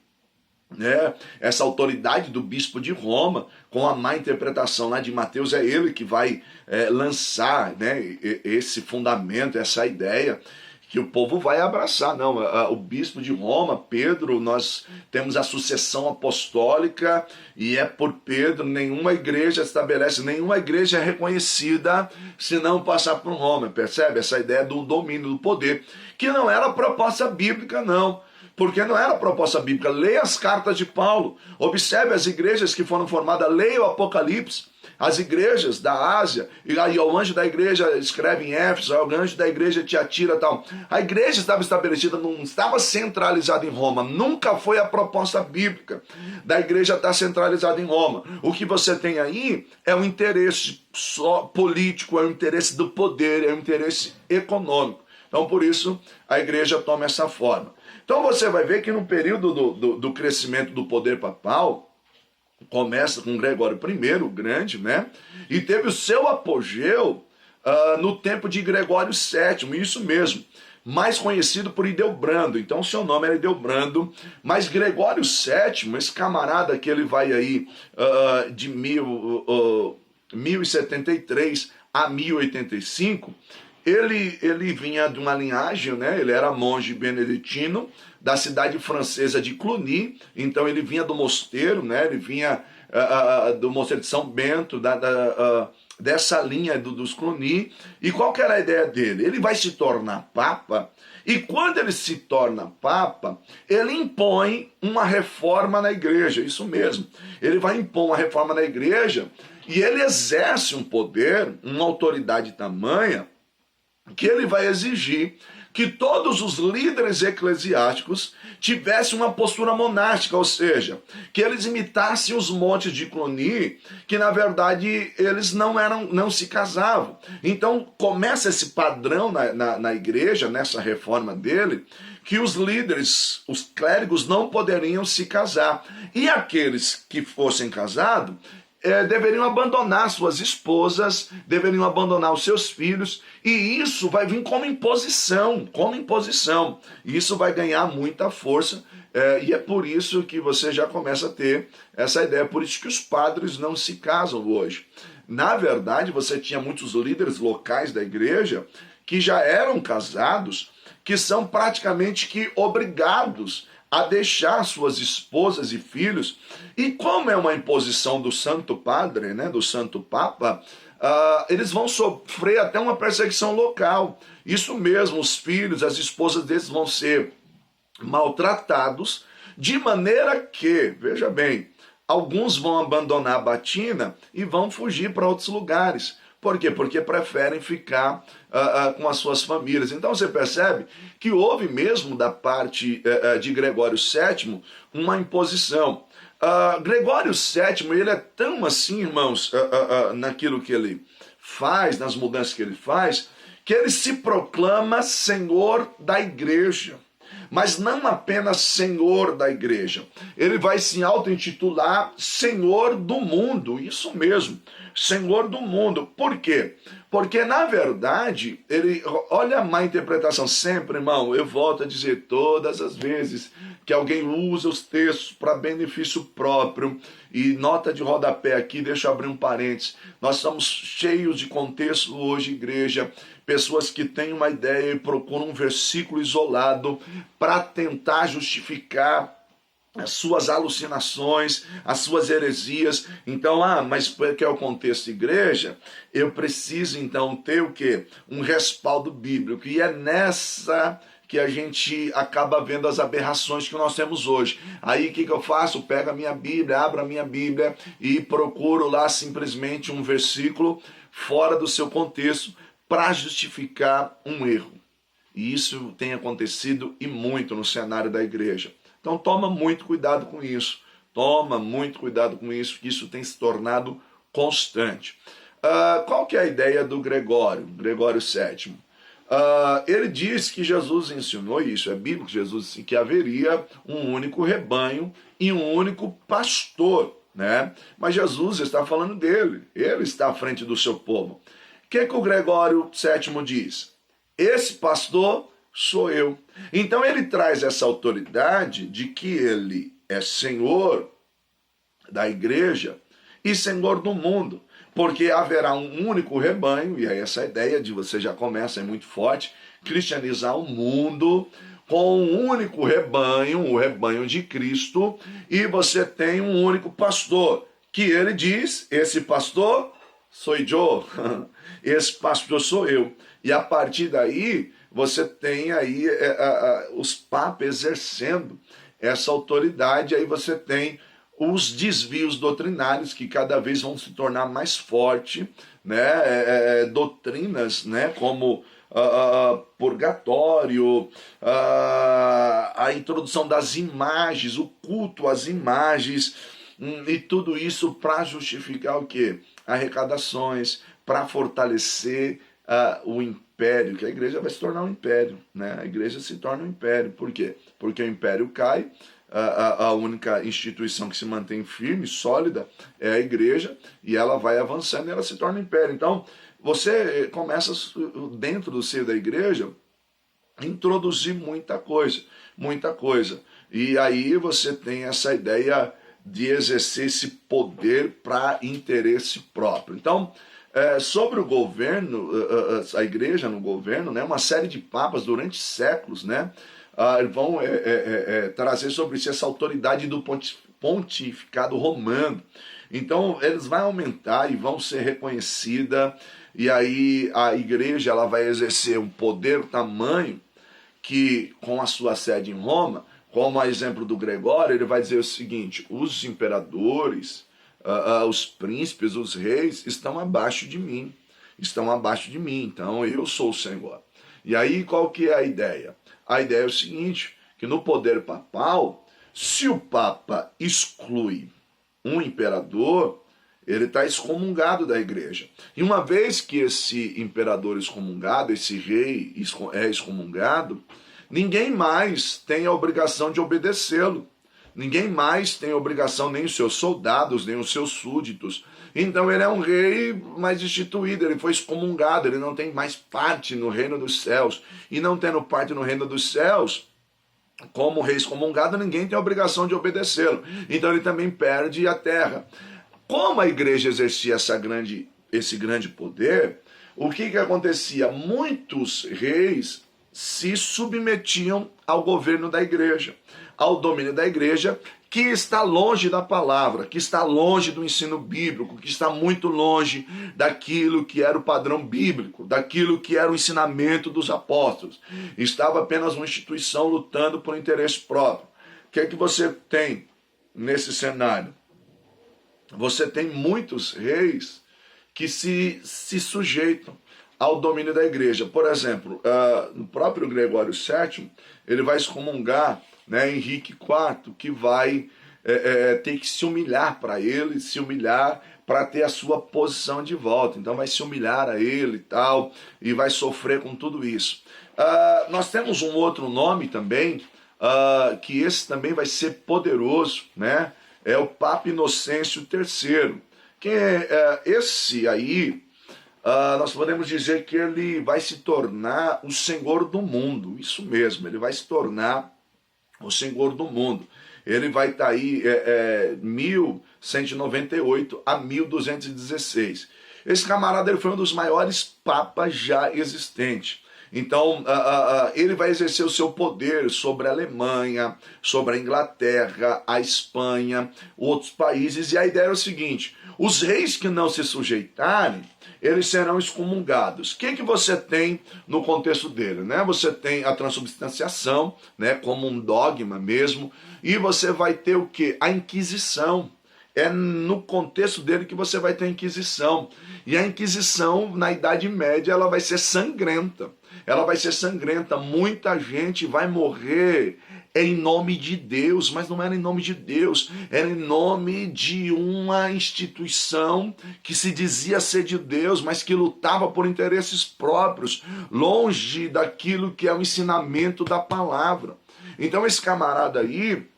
né, essa autoridade do bispo de Roma, com a má interpretação lá de Mateus, é ele que vai lançar, né, esse fundamento, essa ideia, que o povo vai abraçar. Não, o bispo de Roma, Pedro, nós temos a sucessão apostólica e é por Pedro, nenhuma igreja estabelece, nenhuma igreja é reconhecida se não passar por Roma, percebe? Essa ideia do domínio, do poder, que não era proposta bíblica, não. Porque não era proposta bíblica. Leia as cartas de Paulo, observe as igrejas que foram formadas, leia o Apocalipse, as igrejas da Ásia, e aí o anjo da igreja escreve em Éfeso, o anjo da igreja te atira e tal. A igreja estava estabelecida, não estava centralizada em Roma, nunca foi a proposta bíblica da igreja estar centralizada em Roma. O que você tem aí é um interesse só político, é um interesse do poder, é um interesse econômico. Então por isso a igreja toma essa forma. Então você vai ver que no período do crescimento do poder papal, começa com Gregório I, o grande, né? E teve o seu apogeu no tempo de Gregório VII, isso mesmo, mais conhecido por Hildebrando. Então seu nome era Hildebrando, mas Gregório VII, esse camarada que ele vai aí de 1073 a 1085, ele vinha de uma linhagem, né? Ele era monge beneditino da cidade francesa de Cluny, então ele vinha do mosteiro, né? Ele vinha do mosteiro de São Bento, dessa linha dos Cluny. E qual que era a ideia dele? Ele vai se tornar papa, e quando ele se torna papa, ele impõe uma reforma na igreja, isso mesmo. Ele vai impor uma reforma na igreja, e ele exerce um poder, uma autoridade tamanha, que ele vai exigir que todos os líderes eclesiásticos tivessem uma postura monástica, ou seja, que eles imitassem os montes de Cluny, que na verdade eles não se casavam. Então começa esse padrão na igreja, nessa reforma dele, que os líderes, os clérigos não poderiam se casar. E aqueles que fossem casados, deveriam abandonar suas esposas, deveriam abandonar os seus filhos, e isso vai vir como imposição, e isso vai ganhar muita força, e é por isso que você já começa a ter essa ideia, por isso que os padres não se casam hoje. Na verdade, você tinha muitos líderes locais da igreja que já eram casados, que são praticamente que obrigados a deixar suas esposas e filhos, e como é uma imposição do Santo Padre, né, do Santo Papa, eles vão sofrer até uma perseguição local. Isso mesmo, os filhos, as esposas deles vão ser maltratados, de maneira que, veja bem, alguns vão abandonar a batina e vão fugir para outros lugares. Por quê? Porque preferem ficar com as suas famílias. Então você percebe que houve mesmo da parte de Gregório VII uma imposição. Gregório VII, ele é tão assim, irmãos, naquilo que ele faz, nas mudanças que ele faz, que ele se proclama Senhor da Igreja. mas não apenas Senhor da igreja. Ele vai se auto-intitular Senhor do mundo, isso mesmo, Senhor do mundo. Por quê? Porque, na verdade, olha a má interpretação sempre, irmão, eu volto a dizer todas as vezes que alguém usa os textos para benefício próprio, e nota de rodapé aqui, deixa eu abrir um parênteses, nós estamos cheios de contexto hoje, igreja, pessoas que têm uma ideia e procuram um versículo isolado para tentar justificar as suas alucinações, as suas heresias. Então, mas porque é o contexto igreja, eu preciso então ter o quê? Um respaldo bíblico, e é nessa que a gente acaba vendo as aberrações que nós temos hoje. Aí o que eu faço? Pego a minha Bíblia, abro a minha Bíblia e procuro lá simplesmente um versículo fora do seu contexto para justificar um erro. E isso tem acontecido e muito no cenário da igreja. Então toma muito cuidado com isso. Toma muito cuidado com isso, que isso tem se tornado constante. Qual que é a ideia do Gregório VII? Ele diz que Jesus ensinou isso, é bíblico, Jesus disse que haveria um único rebanho e um único pastor, né? Mas Jesus está falando dele, ele está à frente do seu povo. O que o Gregório VII diz? Esse pastor sou eu. Então ele traz essa autoridade de que ele é Senhor da igreja e Senhor do mundo, porque haverá um único rebanho, e aí essa ideia de você já começa, é muito forte, cristianizar o mundo com um único rebanho, o rebanho de Cristo, e você tem um único pastor, que ele diz, esse pastor sou eu, esse pastor sou eu. E a partir daí, você tem aí os papas exercendo essa autoridade, aí você tem os desvios doutrinários que cada vez vão se tornar mais fortes, né? Doutrinas, né? Como purgatório, a introdução das imagens, o culto às imagens, e tudo isso para justificar o quê? Arrecadações, para fortalecer o império, que a igreja vai se tornar um império, né? A igreja se torna um império. Por quê? Porque o império cai, a única instituição que se mantém firme, sólida, é a igreja, e ela vai avançando e ela se torna um império. Então, você começa dentro do seio da igreja a introduzir muita coisa. E aí você tem essa ideia de exercer esse poder para interesse próprio. Então, sobre o governo, a igreja no governo, né, uma série de papas durante séculos, né, vão trazer sobre si essa autoridade do pontificado romano. Então, eles vão aumentar e vão ser reconhecida, e aí a igreja ela vai exercer um poder tamanho que, com a sua sede em Roma, como a exemplo do Gregório, ele vai dizer o seguinte: os imperadores, os príncipes, os reis estão abaixo de mim, então eu sou o Senhor. E aí qual que é a ideia? A ideia é o seguinte, que no poder papal, se o Papa exclui um imperador, ele está excomungado da igreja. E uma vez que esse imperador excomungado, esse rei é excomungado, ninguém mais tem a obrigação de obedecê-lo. Ninguém mais tem a obrigação, nem os seus soldados, nem os seus súditos. Então ele é um rei mais instituído, ele foi excomungado, ele não tem mais parte no reino dos céus. E não tendo parte no reino dos céus, como rei excomungado, ninguém tem a obrigação de obedecê-lo. Então ele também perde a terra. Como a igreja exercia esse grande poder, o que acontecia? Muitos reis se submetiam ao governo da igreja, ao domínio da igreja, que está longe da palavra, que está longe do ensino bíblico, que está muito longe daquilo que era o padrão bíblico, daquilo que era o ensinamento dos apóstolos. Estava apenas uma instituição lutando por interesse próprio. O que é que você tem nesse cenário? Você tem muitos reis que se sujeitam ao domínio da igreja. Por exemplo, no próprio Gregório VII, ele vai excomungar, né, Henrique IV, que vai ter que se humilhar para ele, se humilhar para ter a sua posição de volta. Então vai se humilhar a ele e tal, e vai sofrer com tudo isso. Nós temos um outro nome também que esse também vai ser poderoso, né? É o Papa Inocêncio III. Esse aí, nós podemos dizer que ele vai se tornar o Senhor do mundo. Isso mesmo, ele vai se tornar o Senhor do mundo. Ele vai estar aí 1198 a 1216. Esse camarada ele foi um dos maiores papas já existentes. Então, ele vai exercer o seu poder sobre a Alemanha, sobre a Inglaterra, a Espanha, outros países. E a ideia é o seguinte: os reis que não se sujeitarem, eles serão excomungados. O que você tem no contexto dele? Né? Você tem a transubstanciação, né, como um dogma mesmo, e você vai ter o quê? A Inquisição. É no contexto dele que você vai ter a Inquisição. E a Inquisição, na Idade Média, ela vai ser sangrenta. Ela vai ser sangrenta. Muita gente vai morrer em nome de Deus, mas não era em nome de Deus, era em nome de uma instituição que se dizia ser de Deus, mas que lutava por interesses próprios, longe daquilo que é o ensinamento da palavra. Então esse camarada aí,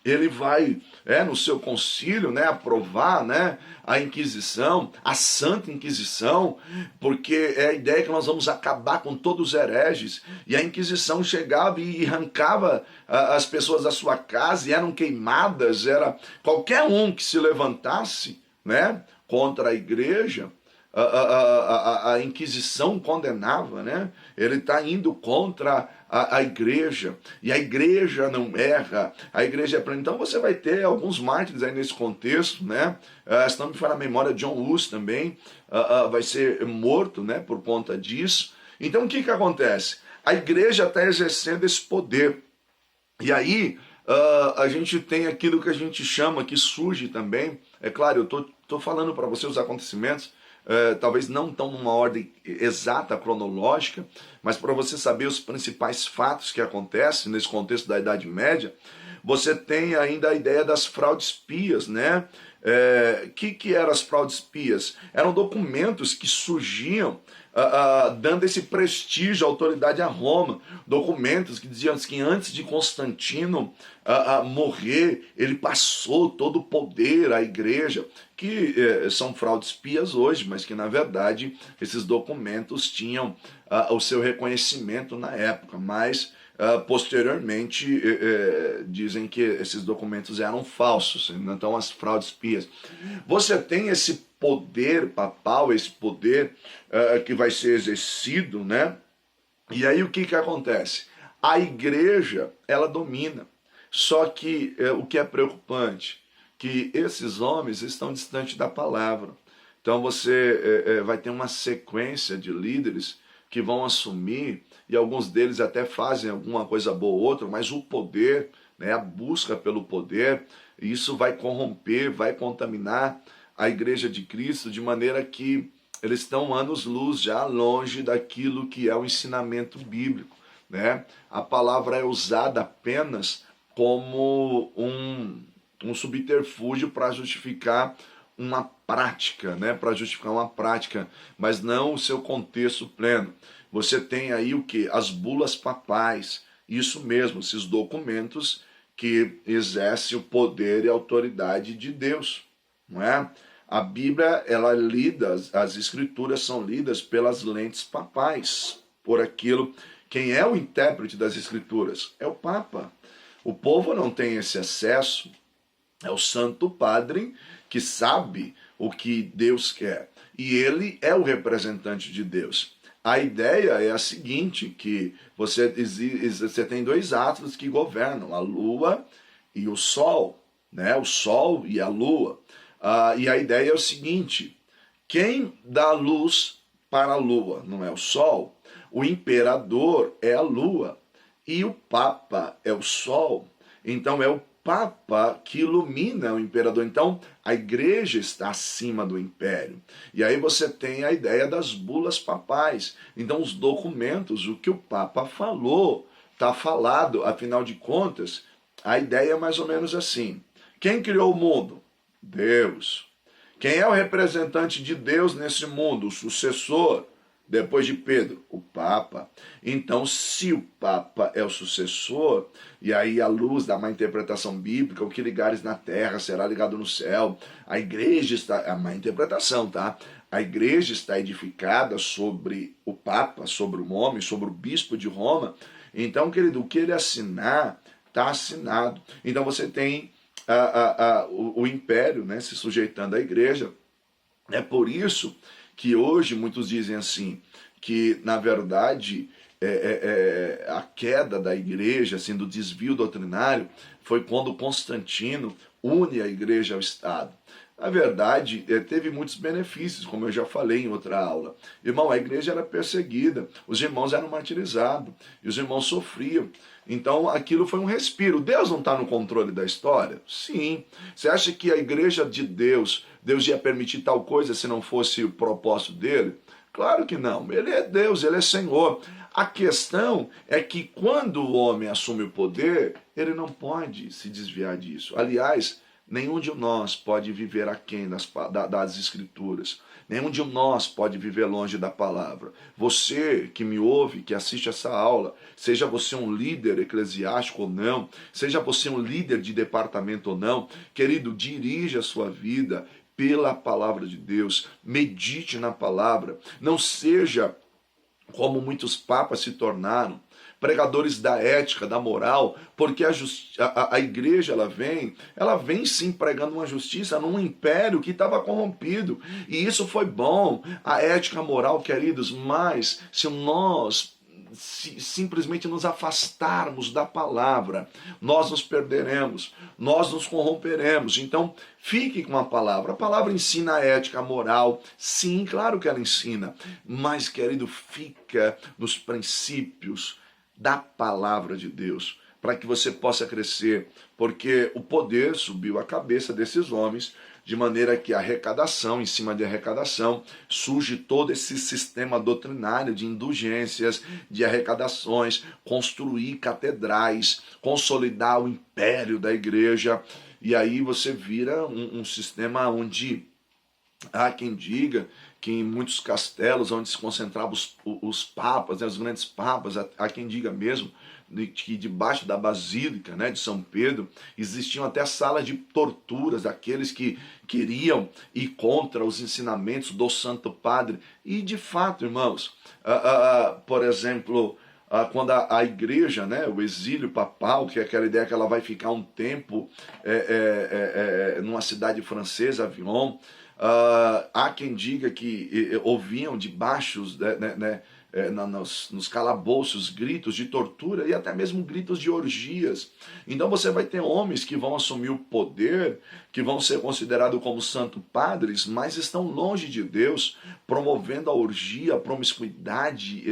ele vai, no seu concílio, né, aprovar, né, a Inquisição, a Santa Inquisição, porque é a ideia que nós vamos acabar com todos os hereges. E a Inquisição chegava e arrancava as pessoas da sua casa e eram queimadas. Era qualquer um que se levantasse, né, contra a igreja. A Inquisição condenava, né? Ele está indo contra a igreja, e a igreja não erra, a igreja é plena. Então você vai ter alguns mártires aí nesse contexto, né? Se não me falha a memória, John Hus também vai ser morto, né, por conta disso. Então o que acontece? A igreja está exercendo esse poder, e aí a gente tem aquilo que a gente chama, que surge também, é claro, eu tô falando para você os acontecimentos, talvez não tão numa ordem exata, cronológica, mas para você saber os principais fatos que acontecem nesse contexto da Idade Média. Você tem ainda a ideia das fraudes pias, né? Que eram as fraudes pias? Eram documentos que surgiam dando esse prestígio à autoridade a Roma, documentos que diziam que antes de Constantino morrer, ele passou todo o poder à igreja, que são fraudes pias hoje, mas que na verdade esses documentos tinham o seu reconhecimento na época, mas posteriormente dizem que esses documentos eram falsos, então as fraudes pias. Você tem esse poder papal, esse poder que vai ser exercido, né? E aí o que acontece? A igreja, ela domina. Só que o que é preocupante, que esses homens estão distantes da palavra. Então você vai ter uma sequência de líderes que vão assumir, e alguns deles até fazem alguma coisa boa ou outra, mas o poder, né, a busca pelo poder, isso vai corromper, vai contaminar a igreja de Cristo, de maneira que eles estão anos-luz já longe daquilo que é o ensinamento bíblico, né? A palavra é usada apenas como um subterfúgio para justificar uma prática, né? Para justificar uma prática, mas não o seu contexto pleno. Você tem aí o que? As bulas papais, isso mesmo, esses documentos que exercem o poder e a autoridade de Deus, não é? A Bíblia, ela é lida, as escrituras são lidas pelas lentes papais, por aquilo. Quem é o intérprete das escrituras? É o Papa. O povo não tem esse acesso, é o Santo Padre que sabe o que Deus quer, e ele é o representante de Deus. A ideia é a seguinte, que você tem dois astros que governam, a Lua e o Sol, né? O Sol e a Lua. E a ideia é o seguinte: quem dá luz para a Lua não é o Sol, o imperador é a Lua e o Papa é o Sol. Então é o Papa que ilumina o imperador. Então a igreja está acima do império. E aí você tem a ideia das bulas papais. Então os documentos, o que o Papa falou, está falado. Afinal de contas, a ideia é mais ou menos assim: quem criou o mundo? Deus. Quem é o representante de Deus nesse mundo? O sucessor? Depois de Pedro, o Papa. Então, se o Papa é o sucessor, e aí à luz da má interpretação bíblica, o que ligares na terra será ligado no céu. A igreja está, a má interpretação, tá? A igreja está edificada sobre o Papa, sobre o homem, sobre o bispo de Roma. Então, querido, o que ele assinar, está assinado. Então você tem o império, né, se sujeitando à igreja. É por isso que hoje muitos dizem assim, que na verdade a queda da igreja, assim, do desvio doutrinário, foi quando Constantino une a igreja ao Estado. Na verdade, teve muitos benefícios, como eu já falei em outra aula. Irmão, a igreja era perseguida, os irmãos eram martirizados, e os irmãos sofriam. Então, aquilo foi um respiro. Deus não está no controle da história? Sim. Você acha que a igreja de Deus ia permitir tal coisa se não fosse o propósito dele? Claro que não. Ele é Deus, ele é Senhor. A questão é que quando o homem assume o poder, ele não pode se desviar disso. Aliás, nenhum de nós pode viver aquém das Escrituras. Nenhum de nós pode viver longe da palavra. Você que me ouve, que assiste essa aula, seja você um líder eclesiástico ou não, seja você um líder de departamento ou não, querido, dirija a sua vida pela palavra de Deus. Medite na palavra. Não seja como muitos papas se tornaram, pregadores da ética, da moral, porque a igreja ela vem sim pregando uma justiça num império que estava corrompido, e isso foi bom, a ética, a moral, queridos, mas se nós simplesmente nos afastarmos da palavra, nós nos perderemos, nós nos corromperemos. Então, fique com a palavra ensina a ética, a moral, sim, claro que ela ensina, mas, querido, fica nos princípios da palavra de Deus, para que você possa crescer, porque o poder subiu a cabeça desses homens, de maneira que arrecadação, em cima de arrecadação, surge todo esse sistema doutrinário de indulgências, de arrecadações, construir catedrais, consolidar o império da igreja, e aí você vira um sistema onde há quem diga que em muitos castelos onde se concentravam os papas, né, os grandes papas, há quem diga mesmo que debaixo da Basílica, né, de São Pedro existiam até salas de torturas daqueles que queriam ir contra os ensinamentos do Santo Padre. E de fato, irmãos, por exemplo, quando a igreja, né, o exílio papal, que é aquela ideia que ela vai ficar um tempo numa cidade francesa, Avignon, há quem diga que ouviam debaixo, nos calabouços, gritos de tortura e até mesmo gritos de orgias. Então você vai ter homens que vão assumir o poder, que vão ser considerados como santos padres, mas estão longe de Deus, promovendo a orgia, a promiscuidade,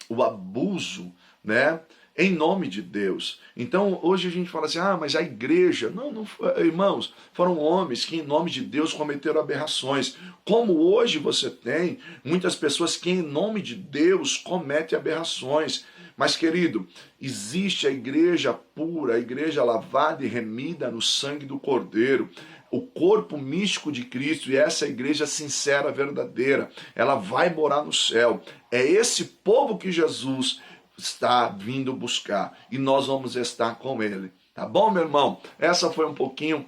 o abuso, né? Em nome de Deus. Então hoje a gente fala assim, mas a igreja, não, irmãos, foram homens que em nome de Deus cometeram aberrações, como hoje você tem muitas pessoas que em nome de Deus cometem aberrações. Mas, querido, existe a igreja pura, a igreja lavada e remida no sangue do Cordeiro, o corpo místico de Cristo, e essa igreja sincera, verdadeira, ela vai morar no céu. É esse povo que Jesus está vindo buscar, e nós vamos estar com ele, tá bom, meu irmão? Essa foi um pouquinho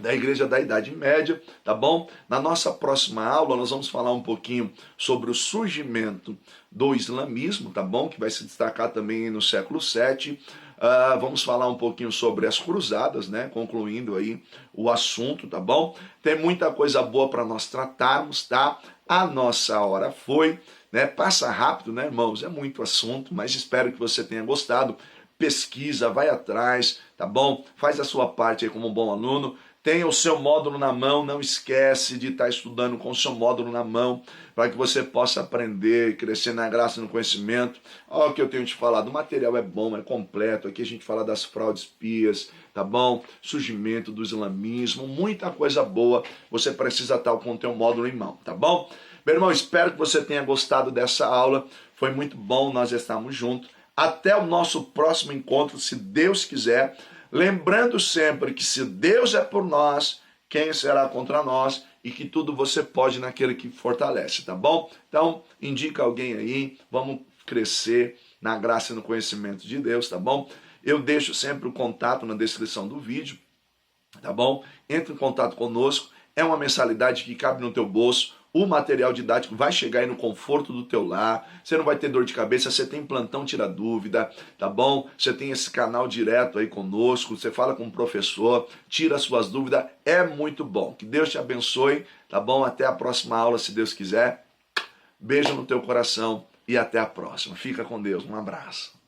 da igreja da Idade Média, tá bom? Na nossa próxima aula nós vamos falar um pouquinho sobre o surgimento do islamismo, tá bom? Que vai se destacar também no século VII. Vamos falar um pouquinho sobre as cruzadas, né? Concluindo aí o assunto, tá bom? Tem muita coisa boa para nós tratarmos, tá? A nossa hora foi, né? Passa rápido, né, irmãos? É muito assunto, mas espero que você tenha gostado. Pesquisa, vai atrás, tá bom? Faz a sua parte aí como um bom aluno. Tenha o seu módulo na mão, não esquece de estar estudando com o seu módulo na mão, para que você possa aprender, crescer na graça e no conhecimento. Olha o que eu tenho te falado, o material é bom, é completo, aqui a gente fala das fraudes pias, tá bom? Surgimento do islamismo, muita coisa boa, você precisa estar com o teu módulo em mão, tá bom? Meu irmão, espero que você tenha gostado dessa aula, foi muito bom nós estarmos juntos. Até o nosso próximo encontro, se Deus quiser. Lembrando sempre que se Deus é por nós, quem será contra nós? e que tudo você pode naquele que fortalece, tá bom? Então, indica alguém aí, vamos crescer na graça e no conhecimento de Deus, tá bom? Eu deixo sempre o contato na descrição do vídeo, tá bom? Entre em contato conosco, é uma mensalidade que cabe no teu bolso, o material didático vai chegar aí no conforto do teu lar, você não vai ter dor de cabeça, você tem plantão tira dúvida, tá bom? Você tem esse canal direto aí conosco, você fala com o professor, tira suas dúvidas, é muito bom. Que Deus te abençoe, tá bom? Até a próxima aula, se Deus quiser. Beijo no teu coração e até a próxima. Fica com Deus, um abraço.